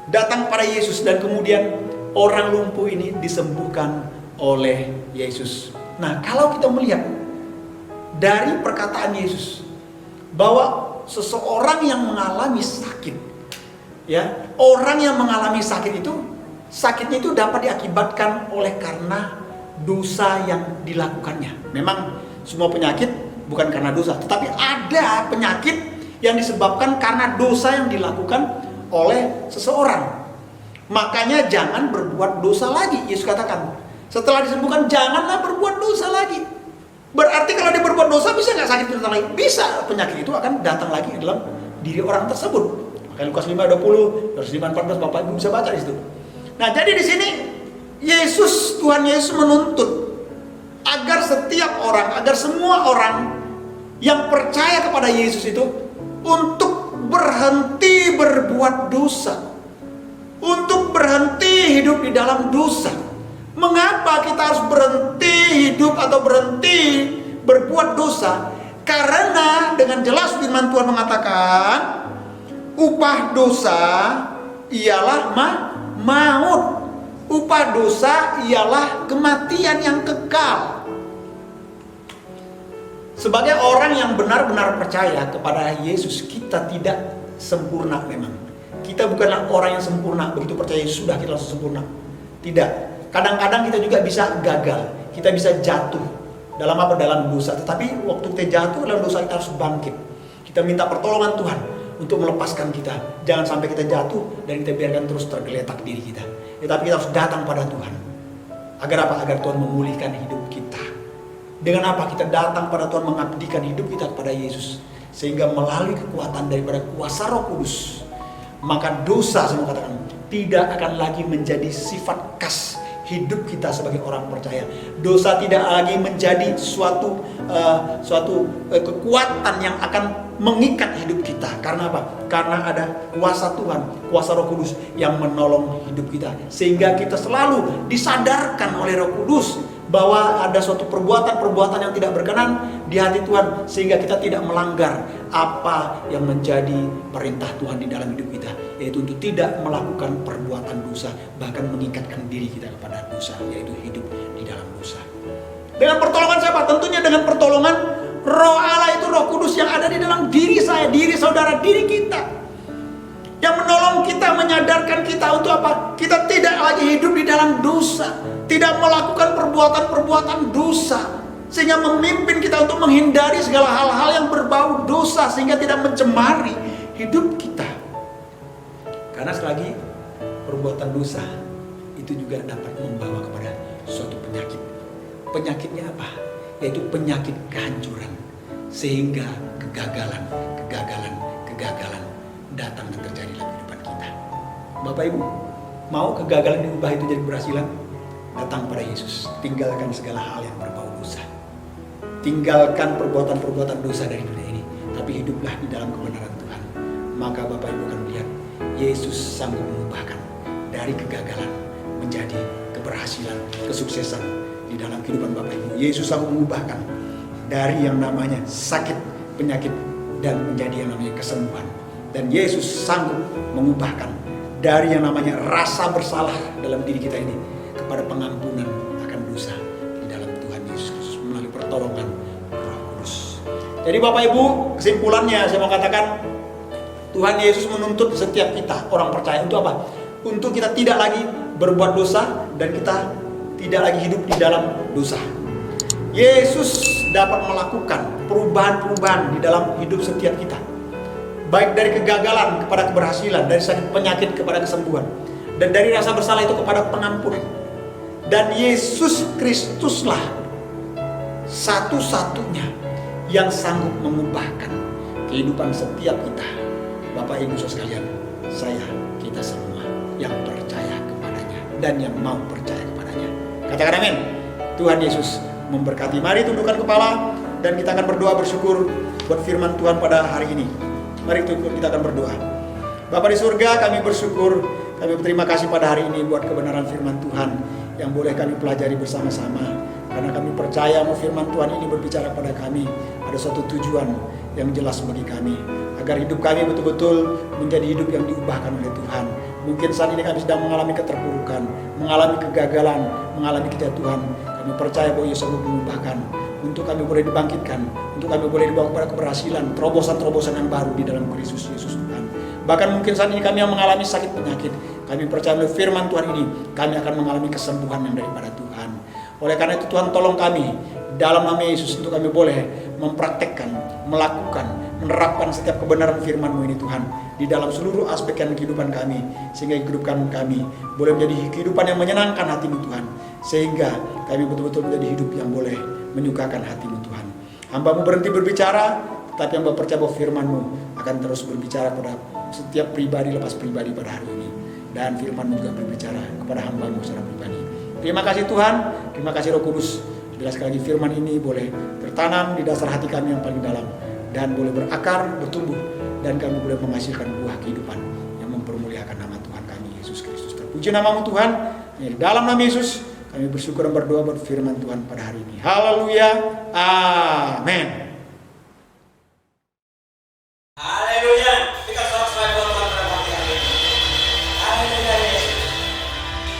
datang pada Yesus, dan kemudian orang lumpuh ini disembuhkan oleh Yesus. Nah, kalau kita melihat dari perkataan Yesus bahwa seseorang yang mengalami sakit, ya, orang yang mengalami sakit itu, sakitnya itu dapat diakibatkan oleh karena dosa yang dilakukannya. Memang semua penyakit bukan karena dosa, tetapi ada penyakit yang disebabkan karena dosa yang dilakukan oleh seseorang. Makanya jangan berbuat dosa lagi. Yesus katakan, setelah disembuhkan janganlah berbuat dosa lagi. Berarti kalau dia berbuat dosa bisa nggak sakit datang lagi? Bisa, penyakit itu akan datang lagi dalam diri orang tersebut. Makanya Lukas 5:20, Yohanes 5:14, Bapak Ibu bisa baca di situ. Nah, jadi di sini Tuhan Yesus menuntut agar setiap orang, agar semua orang yang percaya kepada Yesus itu untuk berhenti berbuat dosa, untuk berhenti hidup di dalam dosa. Mengapa kita harus berhenti hidup atau berhenti berbuat dosa? Karena dengan jelas firman Tuhan mengatakan, upah dosa ialah maut. Upah dosa ialah kematian yang kekal. Sebagai orang yang benar-benar percaya kepada Yesus, kita tidak sempurna memang. Kita bukanlah orang yang sempurna, begitu percaya Yesus sudah kita langsung sempurna. Tidak. Kadang-kadang kita juga bisa gagal, kita bisa jatuh dalam dosa. Tetapi waktu kita jatuh dalam dosa, kita harus bangkit. Kita minta pertolongan Tuhan untuk melepaskan kita. Jangan sampai kita jatuh dan kita biarkan terus tergeletak diri kita. Tetapi kita harus datang pada Tuhan. Agar apa? Agar Tuhan memulihkan hidup kita. Dengan apa? Kita datang pada Tuhan, mengabdikan hidup kita kepada Yesus. Sehingga melalui kekuatan daripada kuasa Roh Kudus, maka dosa, saya mau katakan, tidak akan lagi menjadi sifat khas hidup kita sebagai orang percaya. Dosa tidak lagi menjadi suatu kekuatan yang akan mengikat hidup kita. Karena apa? Karena ada kuasa Tuhan, kuasa Roh Kudus yang menolong hidup kita. Sehingga kita selalu disadarkan oleh Roh Kudus bahwa ada suatu perbuatan-perbuatan yang tidak berkenan di hati Tuhan, sehingga kita tidak melanggar apa yang menjadi perintah Tuhan di dalam hidup kita, yaitu untuk tidak melakukan perbuatan dosa, bahkan mengikatkan diri kita kepada dosa, yaitu hidup di dalam dosa. Dengan pertolongan siapa? Tentunya dengan pertolongan Roh Allah, itu Roh Kudus yang ada di dalam diri saya, diri saudara, diri kita, yang menolong kita, menyadarkan kita untuk apa? Kita tidak lagi hidup di dalam dosa, tidak melakukan perbuatan-perbuatan dosa, sehingga memimpin kita untuk menghindari segala hal-hal yang berbau dosa, sehingga tidak mencemari hidup kita. Karena selagi perbuatan dosa itu juga dapat membawa kepada suatu penyakit. Penyakitnya apa? Yaitu penyakit kehancuran, sehingga kegagalan datang dan terjadi dalam kehidupan kita. Bapak Ibu, mau kegagalan diubah itu jadi keberhasilan? Datang pada Yesus, tinggalkan segala hal yang berbau dosa, tinggalkan perbuatan-perbuatan dosa dari dunia ini, tapi hiduplah di dalam kebenaran Tuhan. Maka Bapak Ibu akan melihat Yesus sanggup mengubahkan dari kegagalan menjadi keberhasilan, kesuksesan di dalam kehidupan Bapak Ibu. Yesus sanggup mengubahkan dari yang namanya sakit, penyakit, dan menjadi yang namanya kesembuhan. Dan Yesus sanggup mengubahkan dari yang namanya rasa bersalah dalam diri kita ini kepada pengampunan akan dosa di dalam Tuhan Yesus Kristus melalui pertolongan Roh Kudus. Jadi Bapak Ibu, kesimpulannya saya mau katakan, Tuhan Yesus menuntut setiap kita orang percaya untuk apa? Untuk kita tidak lagi berbuat dosa dan kita tidak lagi hidup di dalam dosa. Yesus dapat melakukan perubahan-perubahan di dalam hidup setiap kita, baik dari kegagalan kepada keberhasilan, dari sakit penyakit kepada kesembuhan, dan dari rasa bersalah itu kepada pengampunan. Dan Yesus Kristuslah satu-satunya yang sanggup mengubahkan kehidupan setiap kita. Bapak Ibu Saudara sekalian, kita semua yang percaya kepadanya dan yang mau percaya kepadanya. Katakan amin. Tuhan Yesus memberkati. Mari tundukkan kepala dan kita akan berdoa bersyukur buat firman Tuhan pada hari ini. Mari kita akan berdoa. Bapa di surga, kami bersyukur, kami berterima kasih pada hari ini buat kebenaran firman Tuhan yang boleh kami pelajari bersama-sama. Karena kami percaya bahwa firman Tuhan ini berbicara pada kami, ada suatu tujuan yang jelas bagi kami, agar hidup kami betul-betul menjadi hidup yang diubahkan oleh Tuhan. Mungkin saat ini kami sedang mengalami keterpurukan, mengalami kegagalan, mengalami kejatuhan. Kami percaya bahwa Yesus sanggup mengubahkan, untuk kami boleh dibangkitkan, untuk kami boleh dibawa kepada keberhasilan, terobosan-terobosan yang baru di dalam Kristus Yesus Tuhan. Bahkan mungkin saat ini kami yang mengalami sakit penyakit, kami percaya oleh firman Tuhan ini, kami akan mengalami kesembuhan yang daripada Tuhan. Oleh karena itu Tuhan tolong kami dalam nama Yesus untuk kami boleh mempraktekkan, melakukan, menerapkan setiap kebenaran firman-Mu ini Tuhan. di dalam seluruh aspek kehidupan kami, sehingga kehidupan kami boleh menjadi kehidupan yang menyenangkan hati-Mu Tuhan, sehingga kami betul-betul menjadi hidup yang boleh menyukakan hati-Mu Tuhan. Hamba-Mu berhenti berbicara, tetapi hamba percaya bahwa firman-Mu akan terus berbicara pada setiap pribadi lepas pribadi pada hari ini, dan firman-Mu juga berbicara kepada hamba-Mu secara pribadi. Terima kasih Tuhan, terima kasih Roh Kudus. Bila sekali lagi firman ini boleh tertanam di dasar hati kami yang paling dalam, dan boleh berakar, bertumbuh, dan kami boleh menghasilkan buah kehidupan yang mempermuliakan nama Tuhan kami Yesus Kristus. Terpuji nama-Mu Tuhan. Di dalam nama Yesus kami bersyukur dan berdoa buat firman Tuhan pada hari ini. Haleluya. Amin.
Haleluya. Kita selamat buat Tuhan pada pagi hari ini. Haleluya Yesus.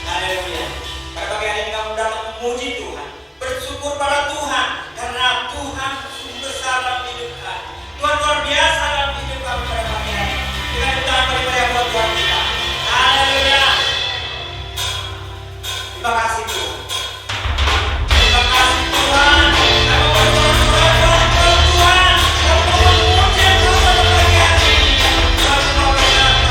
Haleluya. Pada pagi hari ini kamu dapat memuji Tuhan, bersyukur pada Tuhan, karena Tuhan sungguh besar dalam hidup kami. Tuhan luar biasa dalam hidup kami pada pagi hari ini. Kita berdoa beribadah buat Tuhan kita. Haleluya. Terima kasih Tuhan. Terima kasih Tuhan. Kami berdoa buat Tuhan. Kami memuji Tuhan pada pagi hari ini. Tuhan luar biasa.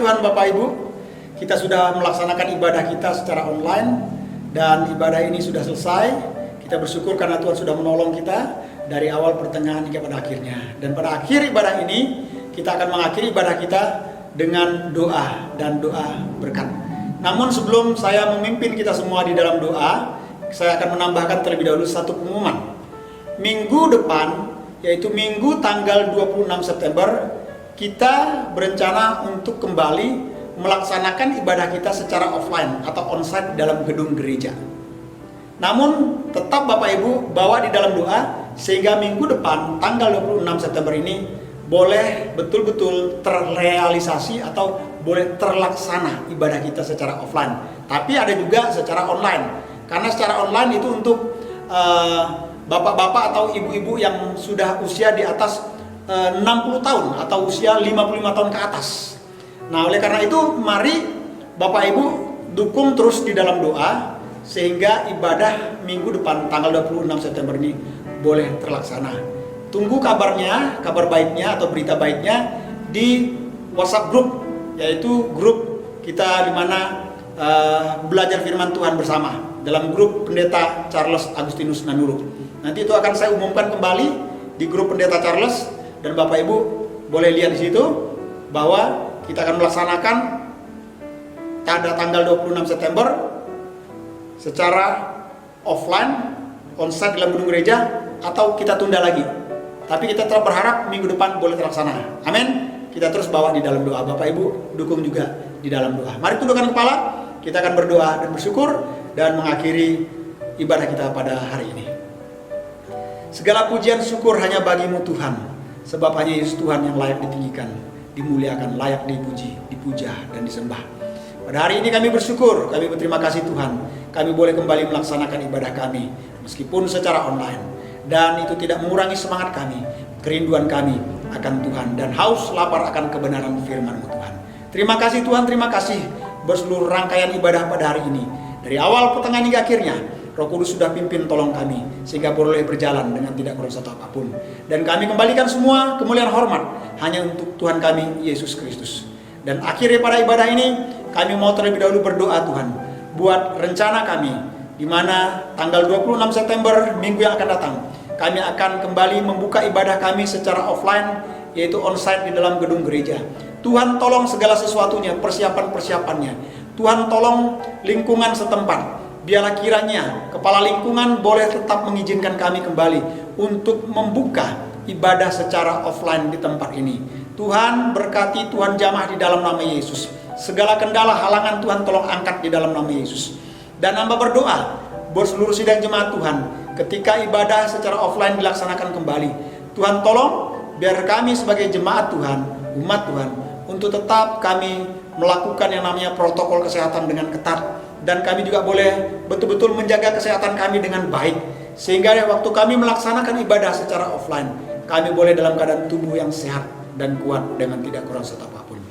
Tuhan Bapak Ibu, kita sudah melaksanakan ibadah kita secara online dan ibadah ini sudah selesai. Kita bersyukur karena Tuhan sudah menolong kita dari awal pertengahan hingga pada akhirnya. Dan pada akhir ibadah ini kita akan mengakhiri ibadah kita dengan doa dan doa berkat. Namun sebelum saya memimpin kita semua di dalam doa, saya akan menambahkan terlebih dahulu satu pengumuman. Minggu depan, yaitu Minggu tanggal 26 September, kita berencana untuk kembali melaksanakan ibadah kita secara offline atau onsite dalam gedung gereja. Namun tetap Bapak Ibu bawa di dalam doa sehingga minggu depan tanggal 26 September ini boleh betul-betul terrealisasi atau boleh terlaksana ibadah kita secara offline. Tapi ada juga secara online. Karena secara online itu untuk bapak-bapak atau ibu-ibu yang sudah usia di atas 60 tahun atau usia 55 tahun ke atas. Nah, oleh karena itu mari Bapak Ibu dukung terus di dalam doa sehingga ibadah minggu depan tanggal 26 September ini boleh terlaksana. Tunggu kabarnya, kabar baiknya atau berita baiknya di WhatsApp group, yaitu grup kita di mana belajar firman Tuhan bersama dalam grup Pendeta Charles Agustinus Nanuru. Nanti itu akan saya umumkan kembali di grup Pendeta Charles dan Bapak Ibu boleh lihat di situ bahwa kita akan melaksanakan pada tanggal 26 September secara offline, onsite dalam gedung gereja, atau kita tunda lagi. Tapi kita tetap berharap minggu depan boleh terlaksana. Amin. Kita terus bawa di dalam doa. Bapak Ibu dukung juga di dalam doa. Mari tundukkan kepala, kita akan berdoa dan bersyukur dan mengakhiri ibadah kita pada hari ini. Segala pujian syukur hanya bagimu Tuhan, sebab hanya Yesus Tuhan yang layak ditinggikan, dimuliakan, layak dipuji, dipuja dan disembah. Pada hari ini kami bersyukur, kami berterima kasih Tuhan, kami boleh kembali melaksanakan ibadah kami meskipun secara online, dan itu tidak mengurangi semangat kami, kerinduan kami akan Tuhan dan haus lapar akan kebenaran firman-Mu Tuhan. Terima kasih Tuhan, terima kasih berseluruh rangkaian ibadah pada hari ini, dari awal, pertengahan hingga akhirnya. Roh Kudus sudah pimpin tolong kami sehingga boleh berjalan dengan tidak kurang satu apapun. Dan kami kembalikan semua kemuliaan hormat hanya untuk Tuhan kami Yesus Kristus. Dan akhirnya pada ibadah ini kami mau terlebih dahulu berdoa Tuhan buat rencana kami di mana tanggal 26 September minggu yang akan datang kami akan kembali membuka ibadah kami secara offline, yaitu onsite di dalam gedung gereja. Tuhan tolong segala sesuatunya, persiapan-persiapannya. Tuhan tolong lingkungan setempat. Biarlah kiranya kepala lingkungan boleh tetap mengizinkan kami kembali untuk membuka ibadah secara offline di tempat ini. Tuhan berkati, Tuhan jamah di dalam nama Yesus. Segala kendala halangan Tuhan tolong angkat di dalam nama Yesus. Dan hamba berdoa buat seluruh sidang jemaat Tuhan, ketika ibadah secara offline dilaksanakan kembali, Tuhan tolong biar kami sebagai jemaat Tuhan, umat Tuhan, untuk tetap kami melakukan yang namanya protokol kesehatan dengan ketat. Dan kami juga boleh betul-betul menjaga kesehatan kami dengan baik, sehingga waktu kami melaksanakan ibadah secara offline, kami boleh dalam keadaan tubuh yang sehat dan kuat dengan tidak kurang satu apapun.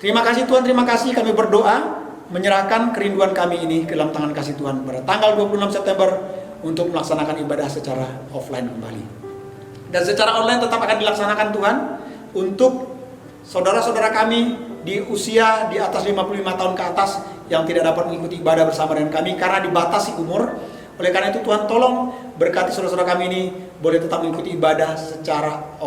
Terima kasih Tuhan, terima kasih. Kami berdoa menyerahkan kerinduan kami ini ke dalam tangan kasih Tuhan pada tanggal 26 September untuk melaksanakan ibadah secara offline kembali. Dan secara online tetap akan dilaksanakan Tuhan untuk saudara-saudara kami di usia di atas 55 tahun ke atas yang tidak dapat mengikuti ibadah bersama dengan kami karena dibatasi umur. Oleh karena itu Tuhan tolong berkati saudara-saudara kami ini boleh tetap mengikuti ibadah secara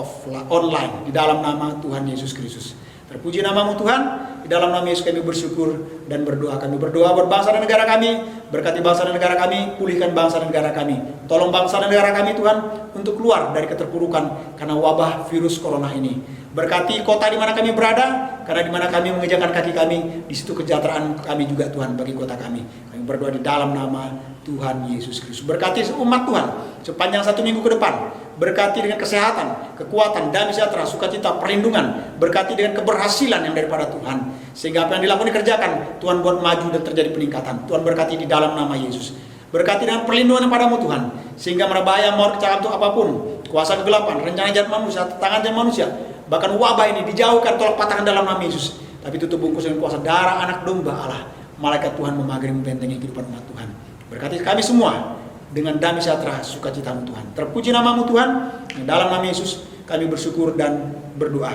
online di dalam nama Tuhan Yesus Kristus. Terpuji namamu Tuhan, di dalam nama Yesus kami bersyukur dan berdoa. Kami berdoa buat bangsa dan negara kami, berkati bangsa dan negara kami, pulihkan bangsa dan negara kami. Tolong bangsa dan negara kami Tuhan untuk keluar dari keterpurukan karena wabah virus corona ini. Berkati kota di mana kami berada, karena di mana kami mengejakkan kaki kami, di situ kesejahteraan kami juga Tuhan bagi kota kami. Kami berdoa di dalam nama Tuhan Yesus Kristus. Berkati umat Tuhan sepanjang 1 minggu ke depan. Berkati dengan kesehatan, kekuatan, damai sejahtera, sukacita, perlindungan. Berkati dengan keberhasilan yang daripada Tuhan. Sehingga apa yang dilakukan dikerjakan, Tuhan buat maju dan terjadi peningkatan. Tuhan berkati di dalam nama Yesus. Berkati dengan perlindungan padamu Tuhan. Sehingga merebahaya maut kecelakaan itu apapun, kuasa kegelapan, rencana jahat manusia, tangan jahat manusia, bahkan wabah ini dijauhkan, tolak patahkan dalam nama Yesus. Tapi tutup bungkus dengan kuasa darah anak domba Allah. Malaikat Tuhan memagari membentengi kehidupan umat Tuhan. Berkati kami semua dengan damai sejahtera sukacitamu Tuhan. Terpuji namamu Tuhan. Dalam nama Yesus kami bersyukur dan berdoa.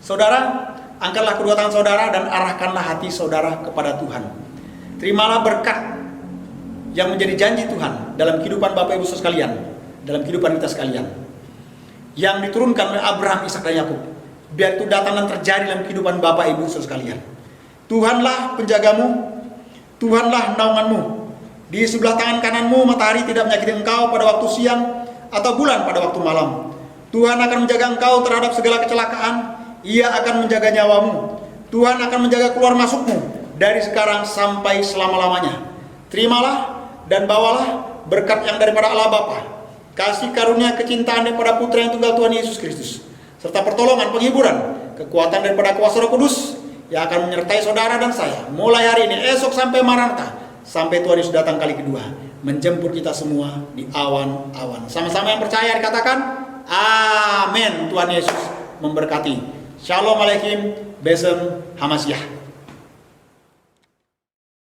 Saudara, angkatlah kedua tangan saudara dan arahkanlah hati saudara kepada Tuhan. Terimalah berkat yang menjadi janji Tuhan dalam kehidupan Bapak Ibu sekalian, dalam kehidupan kita sekalian, yang diturunkan oleh Abraham, Ishak dan Yakub. Biar itu datang dan terjadi dalam kehidupan Bapak Ibu sekalian. Tuhanlah penjagamu, Tuhanlah naunganmu. Di sebelah tangan kananmu matahari tidak menyakiti engkau pada waktu siang, atau bulan pada waktu malam. Tuhan akan menjaga engkau terhadap segala kecelakaan, Ia akan menjaga nyawamu. Tuhan akan menjaga keluar masukmu dari sekarang sampai selama-lamanya. Terimalah dan bawalah berkat yang daripada Allah Bapa, kasih karunia kecintaan daripada Putra yang tunggal Tuhan Yesus Kristus, serta pertolongan, penghiburan, kekuatan daripada kuasa Roh Kudus yang akan menyertai saudara dan saya mulai hari ini, esok sampai Maranatha, sampai Tuhan Yesus datang kali kedua, menjemput kita semua di awan-awan. Sama-sama yang percaya dikatakan amin. Tuhan Yesus memberkati. Shalom Aleichem, Besem Hamasiah.